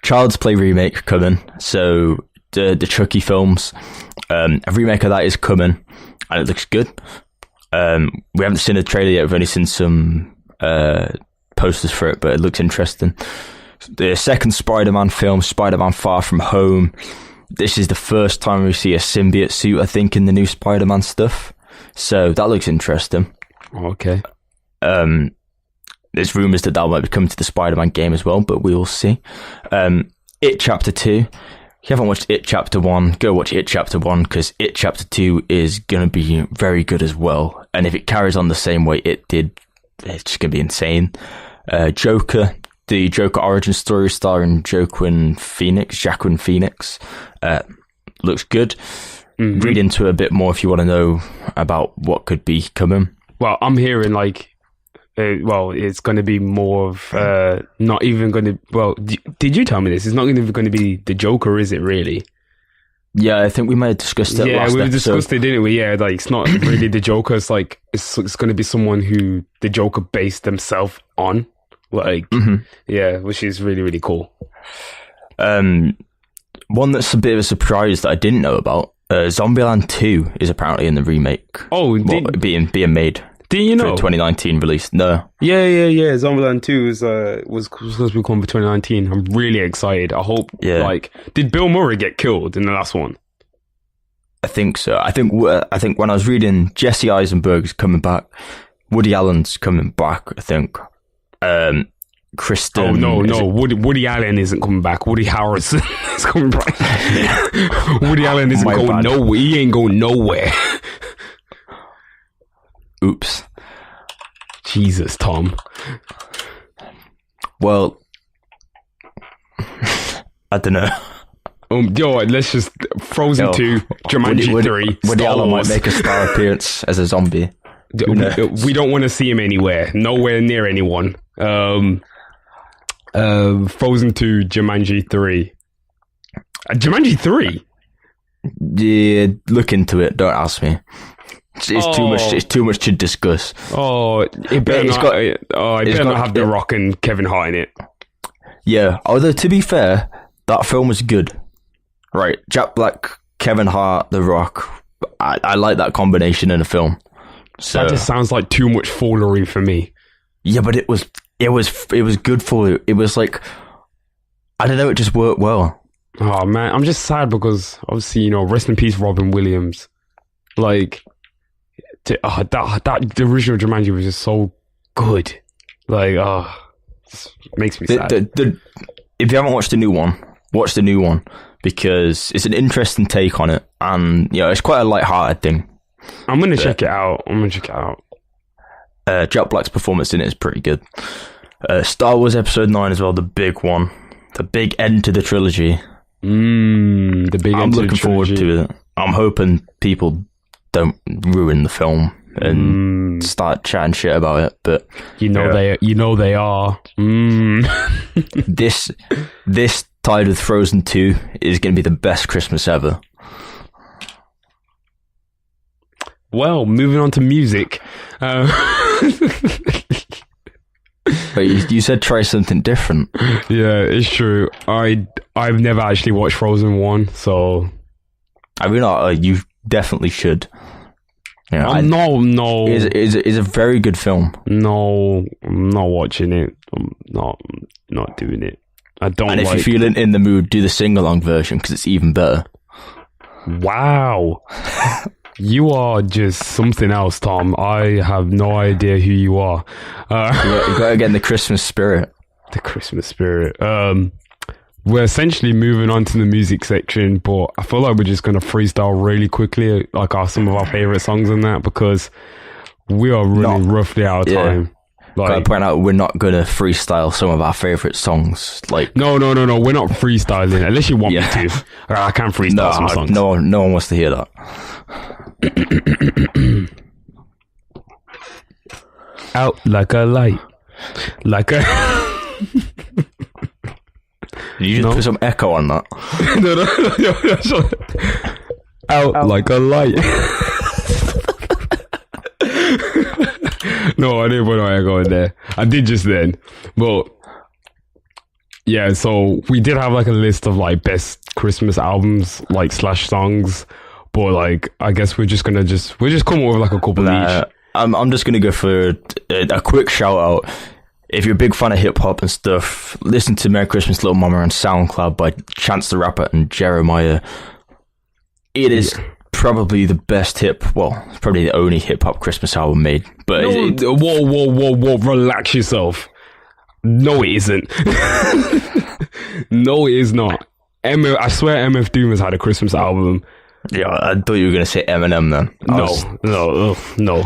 Child's Play remake coming. So the Chucky films, a remake of that is coming, and it looks good. We haven't seen a trailer yet. We've only seen some posters for it, but it looks interesting. The second Spider-Man film, Spider-Man Far From Home. This is the first time we see a symbiote suit, I think, in the new Spider-Man stuff. So that looks interesting. Okay. There's rumours that might be coming to the Spider-Man game as well, but we will see. It Chapter 2. If you haven't watched It Chapter 1, go watch It Chapter 1, because It Chapter 2 is going to be very good as well. And if it carries on the same way it did, it's just going to be insane. Joker, the Joker origin story starring Joaquin Phoenix, looks good. Mm-hmm. Read into it a bit more if you want to know about what could be coming. Well, I'm hearing like, it's going to be more of not even going to. Well, did you tell me this? It's not even going to be the Joker, is it? Really? Yeah, I think we may have discussed it. Yeah, last we episode. discussed it, didn't we? Yeah, like it's not really the Joker. It's like it's going to be someone who the Joker based themselves on. Like, yeah, which is really, really cool. One that's a bit of a surprise that I didn't know about. Zombieland 2 is apparently in the remake. Oh, being made. Didn't you know? For 2019 release. No. Yeah. Zombieland 2 was supposed to be coming for 2019. I'm really excited. I hope. Yeah. Like, did Bill Murray get killed in the last one? I think so. I think when I was reading, Jesse Eisenberg's coming back. Woody Allen's coming back. I think. Kristen. Oh no! Woody Allen isn't coming back. Woody Harrelson is coming back. Woody Allen isn't going nowhere. He ain't going nowhere. Oops. Jesus, Tom. Well, I don't know. Let's just Frozen 2, Jumanji 3. Woody Allen might make a star appearance as a zombie. We don't want to see him anywhere. Nowhere near anyone. Frozen 2, Jumanji 3. Jumanji 3? Yeah, look into it. Don't ask me. It's too much. It's too much to discuss. Oh, it better not have The Rock and Kevin Hart in it. Yeah, although to be fair, that film was good. Right, Jack Black, Kevin Hart, The Rock. I like that combination in a film. So that just sounds like too much foolery for me. Yeah, but it was good for it. It was like, I don't know, it just worked well. Oh man, I'm just sad because obviously, rest in peace, Robin Williams. Like, the original Jumanji was just so good. Like, it makes me sad. If you haven't watched the new one, watch the new one, because it's an interesting take on it, and it's quite a light-hearted thing. I'm gonna check it out. Jack Black's performance in it is pretty good. Star Wars Episode 9 as well, the big one, the big end to the trilogy. I'm looking forward to it. I'm hoping people don't ruin the film and start chatting shit about it, but they are. This tied with Frozen 2 is going to be the best Christmas ever. Well, moving on to music. But you said try something different. Yeah, it's true. I've never actually watched Frozen 1, so I mean, you definitely should. No. It's a very good film. No, I'm not watching it. I'm not doing it. I don't. And if you're feeling in the mood, do the sing-along version, because it's even better. Wow. You are just something else, Tom. I have no idea who you are. You got to get in the Christmas spirit. The Christmas spirit. We're essentially moving on to the music section, but I feel like we're just going to freestyle really quickly, like some of our favorite songs and that, because we are running roughly out of time. Gotta point out, we're not going to freestyle some of our favorite songs. Like, no, we're not freestyling, unless you want me to. I can freestyle some songs. No one wants to hear that. Out like a light. Like a... You just put some echo on that. No. Out like a light. No, I didn't put no echo in there. I did just then. But yeah, so we did have like a list of like best Christmas albums, like / songs. But like, I guess we're just come up with like a couple each. I'm just gonna go for a quick shout out. if you're a big fan of hip hop and stuff, listen to Merry Christmas Little Mama on SoundCloud by Chance the Rapper and Jeremiah. It is probably the best it's probably the only hip hop Christmas album made. But whoa, relax yourself. No, it isn't. No, it is not. I swear MF Doom has had a Christmas album. Yeah, I thought you were going to say Eminem then. No.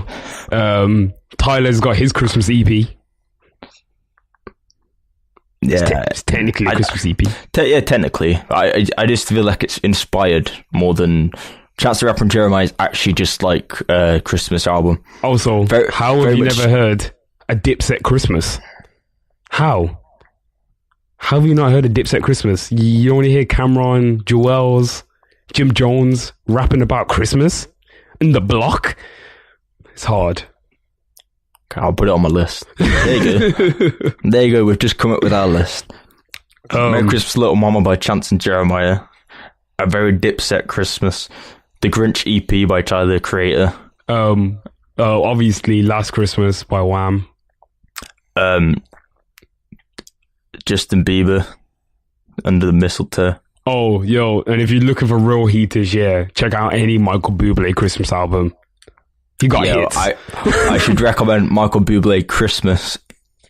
Tyler's got his Christmas EP. Yeah, it's technically a Christmas EP. Technically. I just feel like it's inspired more than Chance the Rapper and Jeremiah is actually just like a Christmas album. Also, how have you never heard a Dipset Christmas? How have you not heard of Dipset Christmas? You only hear Cameron, Joel's, Jim Jones rapping about Christmas in the block. It's hard. Okay, I'll put it on my list. There you go. There you go. We've just come up with our list. Merry Christmas Little Mama by Chance and Jeremiah. A Very Dipset Christmas. The Grinch EP by Tyler, the Creator. Obviously Last Christmas by Wham. Justin Bieber, Under the Mistletoe. Oh, yo, and if you're looking for real heaters, check out any Michael Bublé Christmas album. He got hits. I should recommend Michael Bublé Christmas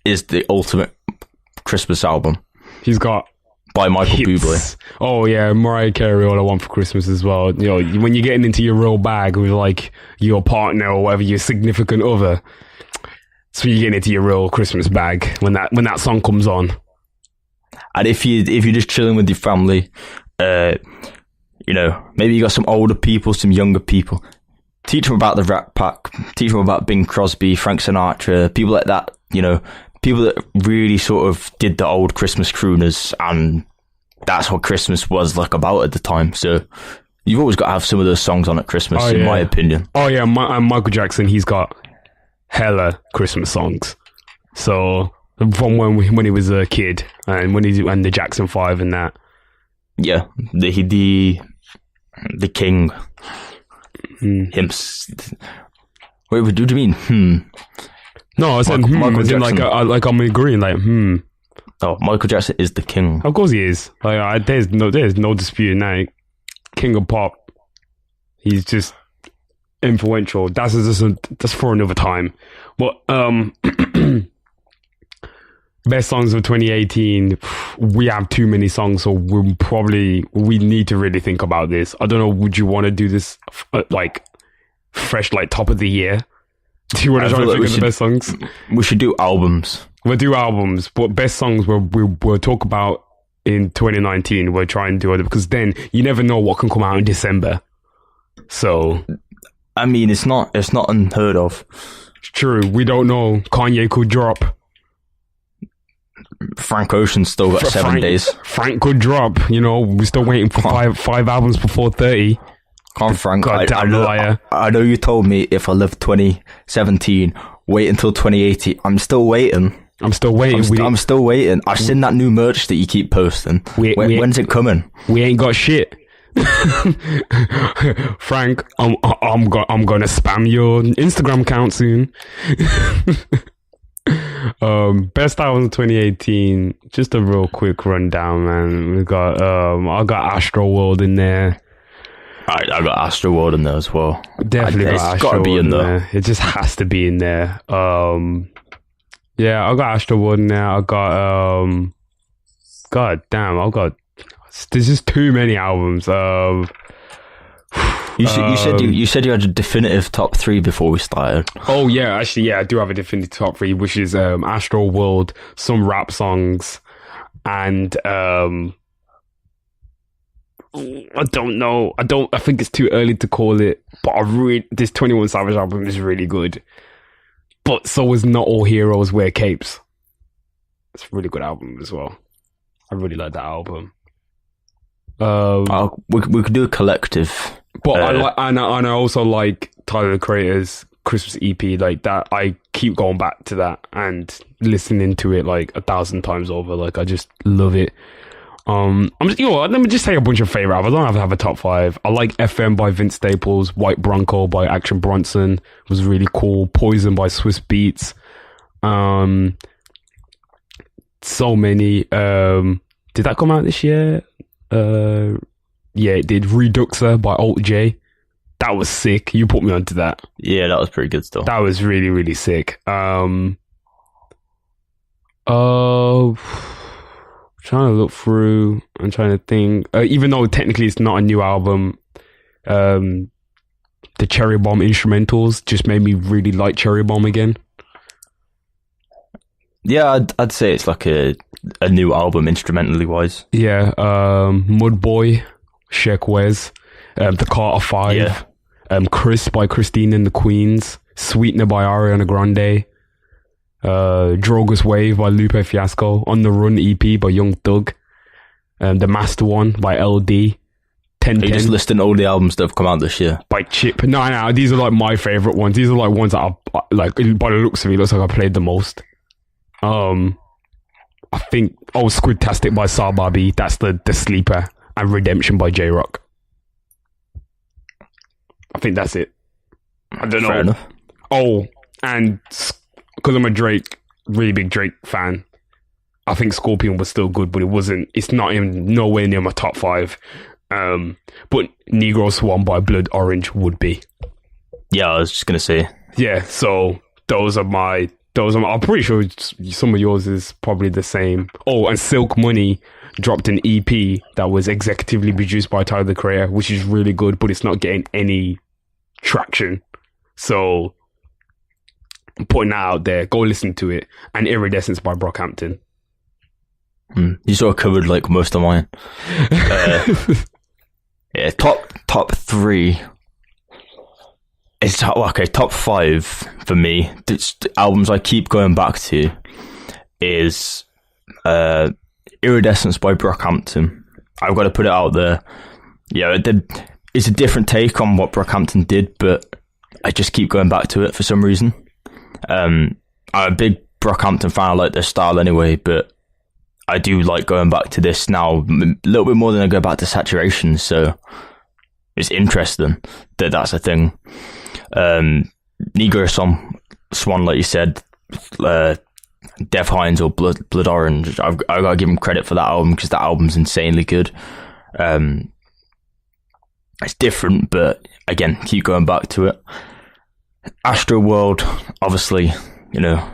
is the ultimate Christmas album. He's got by Michael hits. Bublé. Oh yeah, Mariah Carey, All I Want for Christmas as well. You know, when you're getting into your real bag with like your partner or whatever, your significant other, so you're getting into your real Christmas bag when that song comes on. And if you're just chilling with your family, maybe you got some older people, some younger people, teach them about the Rat Pack, teach them about Bing Crosby, Frank Sinatra, people like that, people that really sort of did the old Christmas crooners, and that's what Christmas was like about at the time. So you've always got to have some of those songs on at Christmas, in my opinion. Oh yeah, and Michael Jackson, he's got hella Christmas songs. So from when he was a kid, and and the Jackson 5 and that. Yeah, the king. Him. Wait, what do you mean? No, I said Michael Jackson. Like I'm agreeing. Oh, Michael Jackson is the king. Of course he is. There's no disputing that. King of pop. He's just influential. That's for another time. But best songs of 2018. We have too many songs, so we need to really think about this. I don't know. Would you want to do this fresh, top of the year? Do you want to try to think of the best songs? We should do albums. We'll do albums, but best songs we'll talk about in 2019. We'll try and do it because then you never know what can come out in December. So, I mean, it's not unheard of. It's true. We don't know. Kanye could drop. Frank Ocean's still got 7 days. Frank could drop. We're still waiting for five albums before 30. Come on, Frank. Goddamn liar. I know you told me if I live 2017, wait until 2018. I'm still waiting. I'm still waiting. I'm still waiting. I've seen that new merch that you keep posting. When's it coming? We ain't got shit. Frank, I'm gonna spam your Instagram account soon. Best albums 2018. Just a real quick rundown, man. We got I got Astro World in there. I got Astro World in there as well. Definitely got Astro World in there. It just has to be in there. Yeah, I got Astro World in there. I got God damn, there's just too many albums. You said you had a definitive top 3 before we started. Oh yeah, actually I do have a definitive top 3, which is Astro World, some rap songs, and I don't know. I think it's too early to call it, but this 21 Savage album is really good. But so is Not All Heroes Wear Capes. It's a really good album as well. I really like that album. We could do a collective. But I also like Tyler, the Creator's Christmas EP, like that. I keep going back to that and listening to it 1,000 times over. I just love it. Let me just say a bunch of favorite albums. I don't have to have a top 5. I like FM by Vince Staples, White Bronco by Action Bronson was really cool. Poison by Swiss Beats. So many. Did that come out this year? Yeah, it did. Reduxer by Alt J. That was sick. You put me onto that. Yeah, that was pretty good stuff. That was really, really sick. Trying to look through. I'm trying to think. Even though technically it's not a new album, the Cherry Bomb instrumentals just made me really like Cherry Bomb again. Yeah, I'd say it's like a new album instrumentally wise. Yeah, Mud Boy, Sheck Wes, The Carter 5, Yeah. Chris by Christine and the Queens, Sweetener by Ariana Grande, Drogas Wave by Lupe Fiasco, On the Run EP by Young Thug, The Master One by LD, 1010 Are you just listing all the albums that have come out this year? by Chip. No, these are like my favorite ones. These are like ones that I like. By the looks of it, it looks like I played the most. I think Squidtastic by Sarbabi, that's the sleeper, and Redemption by J Rock. I think that's it. I don't know. Fair enough. Oh, and because I'm a really big Drake fan, I think Scorpion was still good, but it's not even nowhere near my top 5. But Negro Swan by Blood Orange would be. Yeah, I was just gonna say. Yeah, so those are I'm pretty sure some of yours is probably the same. Oh, and Silk Money dropped an EP that was executively produced by Tyler the Creator, which is really good, but it's not getting any traction. So I'm putting that out there. Go listen to it. And Iridescence by Brockhampton. You sort of covered like most of mine. Yeah, top 3. It's top 5 for me. The albums I keep going back to is Iridescence by Brockhampton. I've got to put it out there. Yeah, it's a different take on what Brockhampton did, but I just keep going back to it for some reason. I'm a big Brockhampton fan. I like their style anyway, but I do like going back to this now a little bit more than I go back to Saturation, so it's interesting that that's a thing. Negro Swan, like you said, Dev Hines or Blood Orange, I've got to give him credit for that album because that album's insanely good. It's different, but again, keep going back to it. Astro World, obviously, you know,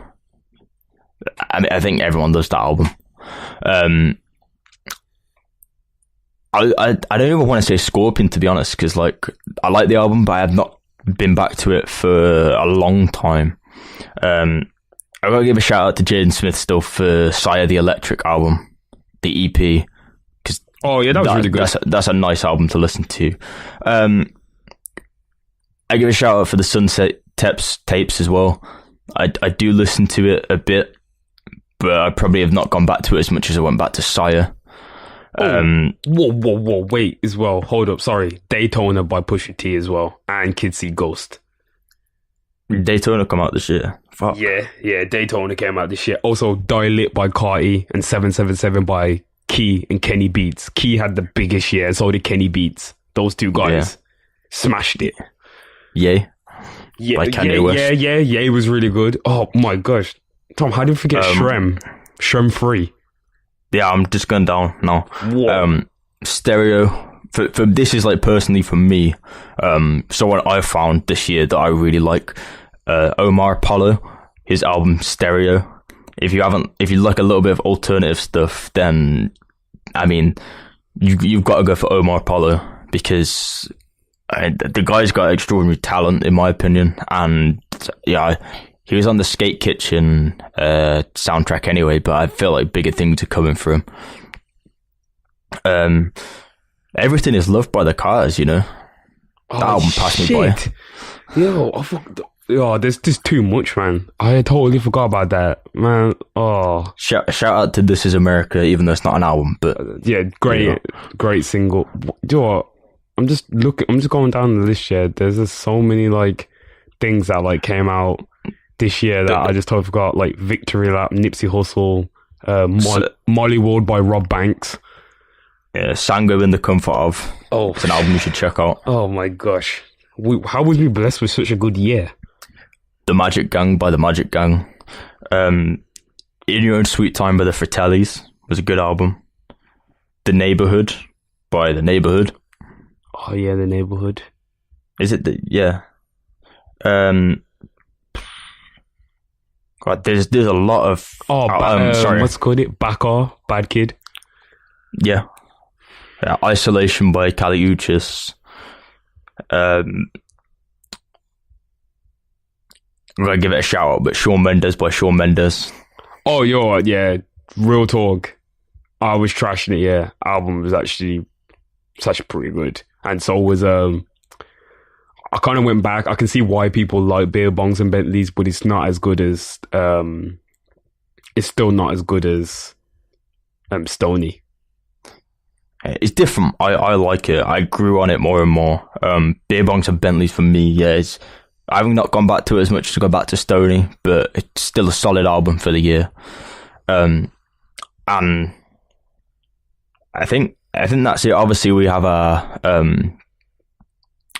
I think everyone does that album. I don't even want to say Scorpion, to be honest, because like I like the album, but I have not been back to it for a long time. I've got to give a shout out to Jaden Smith still for Sire the Electric album, the EP. Oh yeah, that was really good. That's a nice album to listen to. I give a shout out for the Sunset tapes as well. I do listen to it a bit, but I probably have not gone back to it as much as I went back to Sire. Whoa, wait, as well. Hold up, sorry. Daytona by Pusha T as well, and Kids See Ghost. Daytona come out this year. Fuck. Yeah, Daytona came out this year. Also, Die Lit by Carti and 777 by Key and Kenny Beats. Key had the biggest year, so did Kenny Beats. Those two guys smashed it. Yay. Yeah, by Kanye West. Yeah, was really good. Oh my gosh. Tom, how did you forget Shrem? Shrem 3. Yeah, I'm just going down now. Whoa. Stereo. For this is like personally for me. So what I found this year that I really like, Omar Apollo, his album Stereo. If you like a little bit of alternative stuff, then I mean, you've got to go for Omar Apollo because the guy's got extraordinary talent, in my opinion, and yeah. He was on the Skate Kitchen soundtrack anyway, but I feel like bigger things are coming for him. Everything is loved by the Cars, you know. That album passed me by. There's just too much, man. I totally forgot about that, man. Oh, shout out to This Is America, even though it's not an album, but yeah, great single. Do you know what? I'm just going down the list here. There's just so many like things that like came out this year that I just totally forgot, like Victory Lap, Nipsey Hussle, Molly World by Rob Banks. Yeah, Sango in the Comfort Of. Oh, it's an album you should check out. Oh my gosh. How was we blessed with such a good year? The Magic Gang by The Magic Gang. In Your Own Sweet Time by the Fratellis was a good album. The Neighborhood by The Neighborhood. Oh yeah, The Neighborhood. Is it yeah. God, there's a lot of sorry. What's it called? Bakar, Bad Kid. Yeah. Isolation by Kali Uchis. I'm gonna give it a shout out, but Shawn Mendes by Shawn Mendes. Oh, yeah, real talk. I was trashing it. Yeah, album was actually pretty good, and so was I kind of went back. I can see why people like Beer Bongs and Bentleys, but it's not as good as it's still not as good as Stoney. It's different. I like it. I grew on it more and more. Beer Bongs and Bentleys for me, yeah, I haven't not gone back to it as much as I go back to Stoney, but it's still a solid album for the year. And I think that's it. Obviously, we have our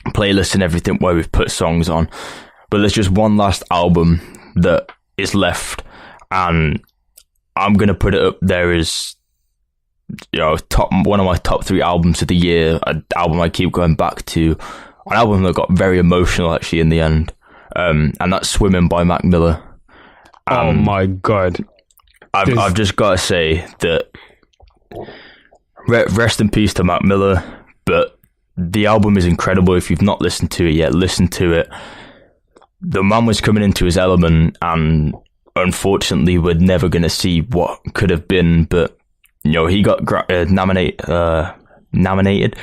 playlist and everything where we've put songs on, but there's just one last album that is left, and I'm gonna put it up there as, you know, one of my top 3 albums of the year. An album I keep going back to. An album that got very emotional actually in the end, and that's Swimming by Mac Miller. Oh my god! I've just got to say that rest in peace to Mac Miller, but the album is incredible. If you've not listened to it yet, listen to it. The man was coming into his element, and unfortunately we're never going to see what could have been, but you know, he got nominated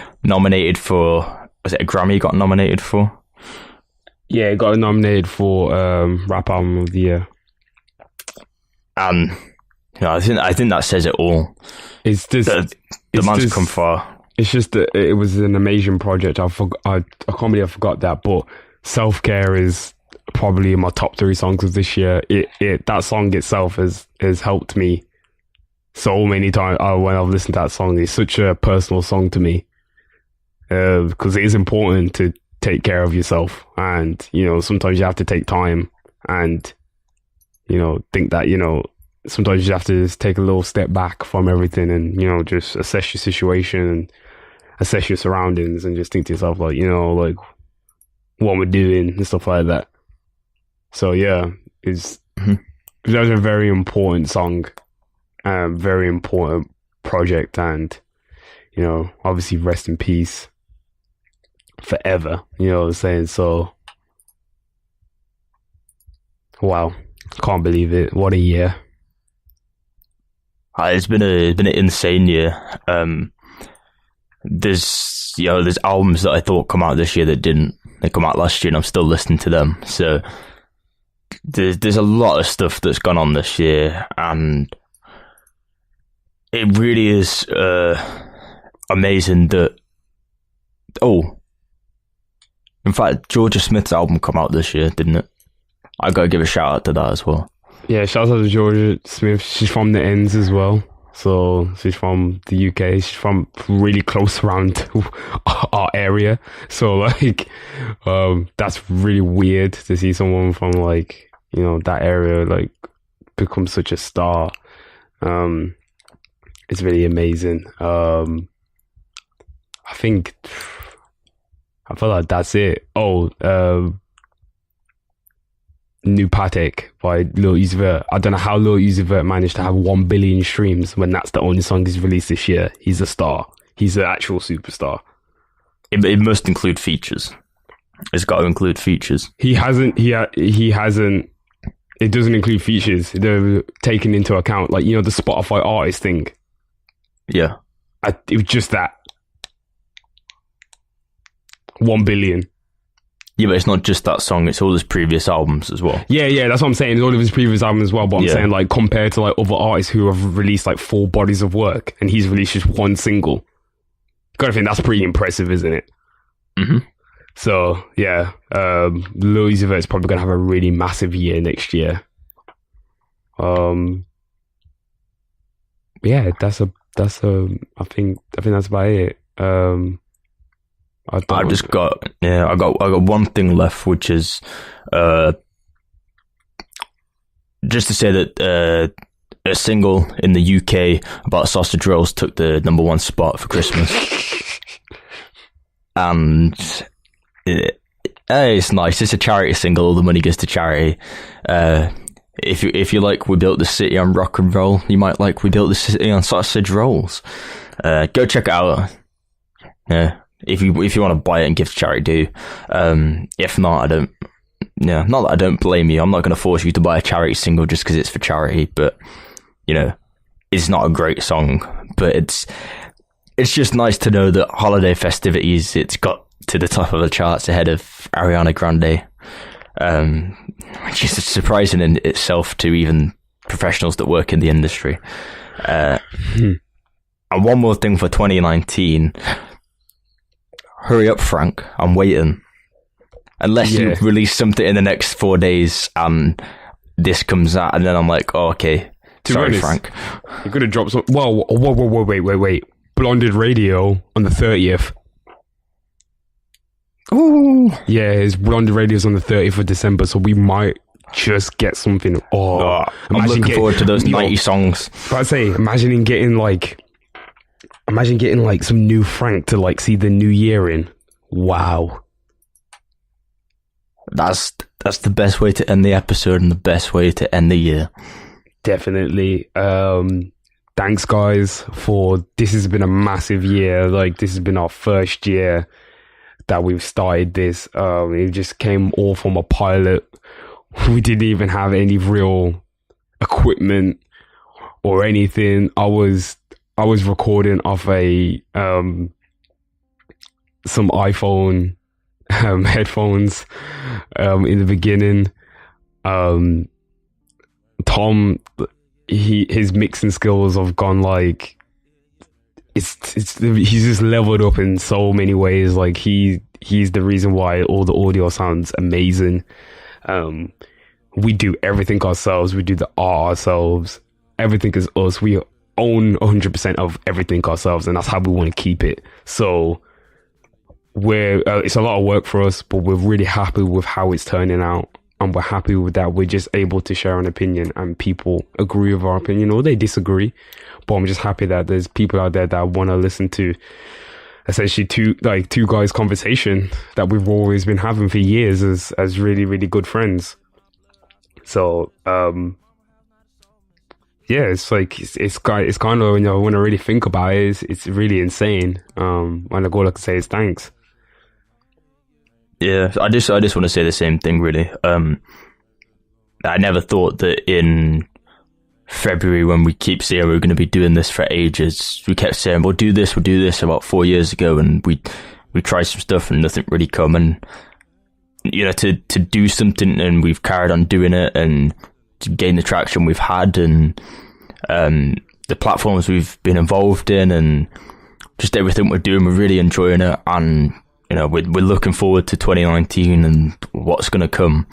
for, was it a Grammy he got nominated for? Yeah, he got nominated for Rap Album of the Year. And you know, I think that says it all. It's just the man's come far. It's just that it was an amazing project. I can't believe I forgot that. But Self Care is probably in my top 3 songs of this year. That song itself has helped me so many times when I've listened to that song. It's such a personal song to me. Because it is important to take care of yourself, and you know, sometimes you have to take time and, you know, think that, you know, sometimes you have to just take a little step back from everything and, you know, just assess your situation and assess your surroundings and just think to yourself, like, you know, like, what am I doing and stuff like that. So yeah, that was a very important song, very important project, and, you know, obviously rest in peace forever, you know what I'm saying? So wow, can't believe it. What a year. It's been an insane year. There's albums that I thought come out this year that didn't. They come out last year and I'm still listening to them. So there's a lot of stuff that's gone on this year, and it really is amazing that in fact, Georgia Smith's album come out this year, didn't it? I gotta give a shout out to that as well. Yeah, shout out to Georgia Smith. She's from the ends as well. So she's from the UK. She's from really close around our area. So like, that's really weird to see someone from, like, you know, that area like become such a star. It's really amazing. I feel like that's it. New Patek by Lil Uzi Vert. I don't know how Lil Uzi Vert managed to have 1 billion streams when that's the only song he's released this year. He's a star. He's an actual superstar. It must include features. It's got to include features. He hasn't. It doesn't include features. They're taken into account, like, you know, the Spotify artist thing. Yeah. It was just that. 1 billion. Yeah, but it's not just that song, it's all his previous albums as well. Yeah, that's what I'm saying. It's all of his previous albums as well, but I'm saying, like, compared to, like, other artists who have released, like, 4 bodies of work, and he's released just 1 single. Gotta think that's pretty impressive, isn't it? Mm-hmm. So, yeah, Lil Uzi Vert is probably gonna have a really massive year next year. Yeah, I think that's about it. I got one thing left, which is just to say that a single in the UK about sausage rolls took the #1 spot for Christmas. And it's nice. It's a charity single. All the money goes to charity. If you like We Built the City on rock and roll, you might like We Built the City on sausage rolls. Go check it out. Yeah, if you want to buy it and give to charity, do. If not, I don't. Yeah, not that I don't blame you. I'm not going to force you to buy a charity single just because it's for charity. But it's not a great song. But it's just nice to know that holiday festivities, it's got to the top of the charts ahead of Ariana Grande. Which is surprising in itself to even professionals that work in the industry. And one more thing for 2019. Hurry up, Frank. I'm waiting. Unless you release something in the next 4 days and this comes out, and then I'm like, oh, okay. Sorry, Frank. You're going to drop some... Whoa, wait. Blonded Radio on the 30th. Ooh. Yeah, his Blonded Radio's on the 30th of December, so we might just get something. I'm looking forward to those 90 songs. But I'd say, imagine getting some new Frank to like see the new year in. Wow. That's the best way to end the episode and the best way to end the year. Definitely. Thanks, guys, for this has been a massive year. Like, this has been our first year that we've started this. It just came all from a pilot. We didn't even have any real equipment or anything. I was recording off a some iPhone headphones in the beginning. Tom, his mixing skills have gone like he's just leveled up in so many ways. Like he's the reason why all the audio sounds amazing. We do everything ourselves. We do the art ourselves. Everything is us. We own 100% of everything ourselves, and that's how we want to keep it. So it's a lot of work for us, but we're really happy with how it's turning out, and we're happy with that. We're just able to share an opinion, and people agree with our opinion or they disagree. But I'm just happy that there's people out there that want to listen to essentially two guys' conversation that we've always been having for years as really, really good friends. So yeah, it's like it's kind of, when I really think about it, it's really insane. And all I can say is thanks. Yeah, I just want to say the same thing, really. I never thought that in February, when we keep saying we're going to be doing this for ages, we kept saying we'll do this about 4 years ago, and we tried some stuff and nothing really come. And to do something, and we've carried on doing it, and to gain the traction we've had, and the platforms we've been involved in, and just everything we're doing, we're really enjoying it. And we're looking forward to 2019 and what's going to come,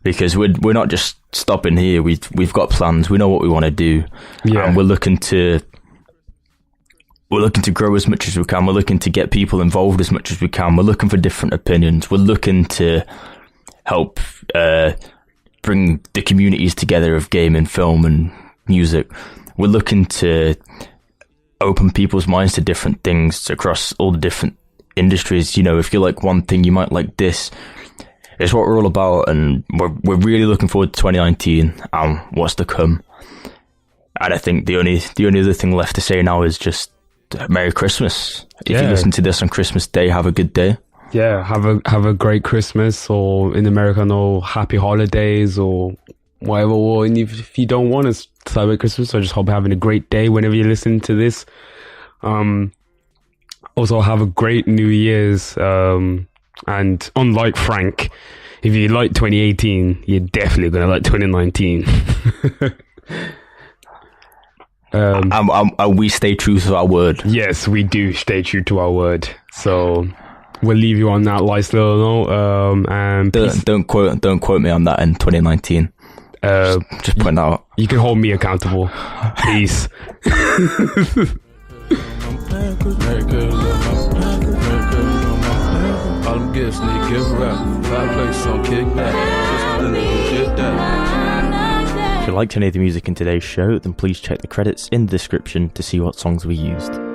because we're not just stopping here. We've got plans. We know what we want to do, and we're looking to grow as much as we can. We're looking to get people involved as much as we can. We're looking for different opinions. We're looking to help bring the communities together of gaming, film, and music. We're looking to open people's minds to different things across all the different industries. If you like one thing, you might like this. It's what we're all about, and we're really looking forward to 2019 and what's to come. And I think the only other thing left to say now is just Merry Christmas. If you listen to this on Christmas Day, have a good day. Yeah, have a great Christmas, or in America, no, happy holidays, or whatever. Or if you don't want to celebrate Christmas, I just hope you're having a great day whenever you listen to this. Also, have a great New Year's. And unlike Frank, if you like 2018, you're definitely going to like 2019. We stay true to our word. Yes, we do stay true to our word. So we'll leave you on that nice little note. And don't quote me on that in 2019. Just point that out. You can hold me accountable. Peace. All them gifts, nigga, give rap. Fireplace on kick back. Just let a nigga get that. you liked any of the music in today's show, then please check the credits in the description to see what songs we used.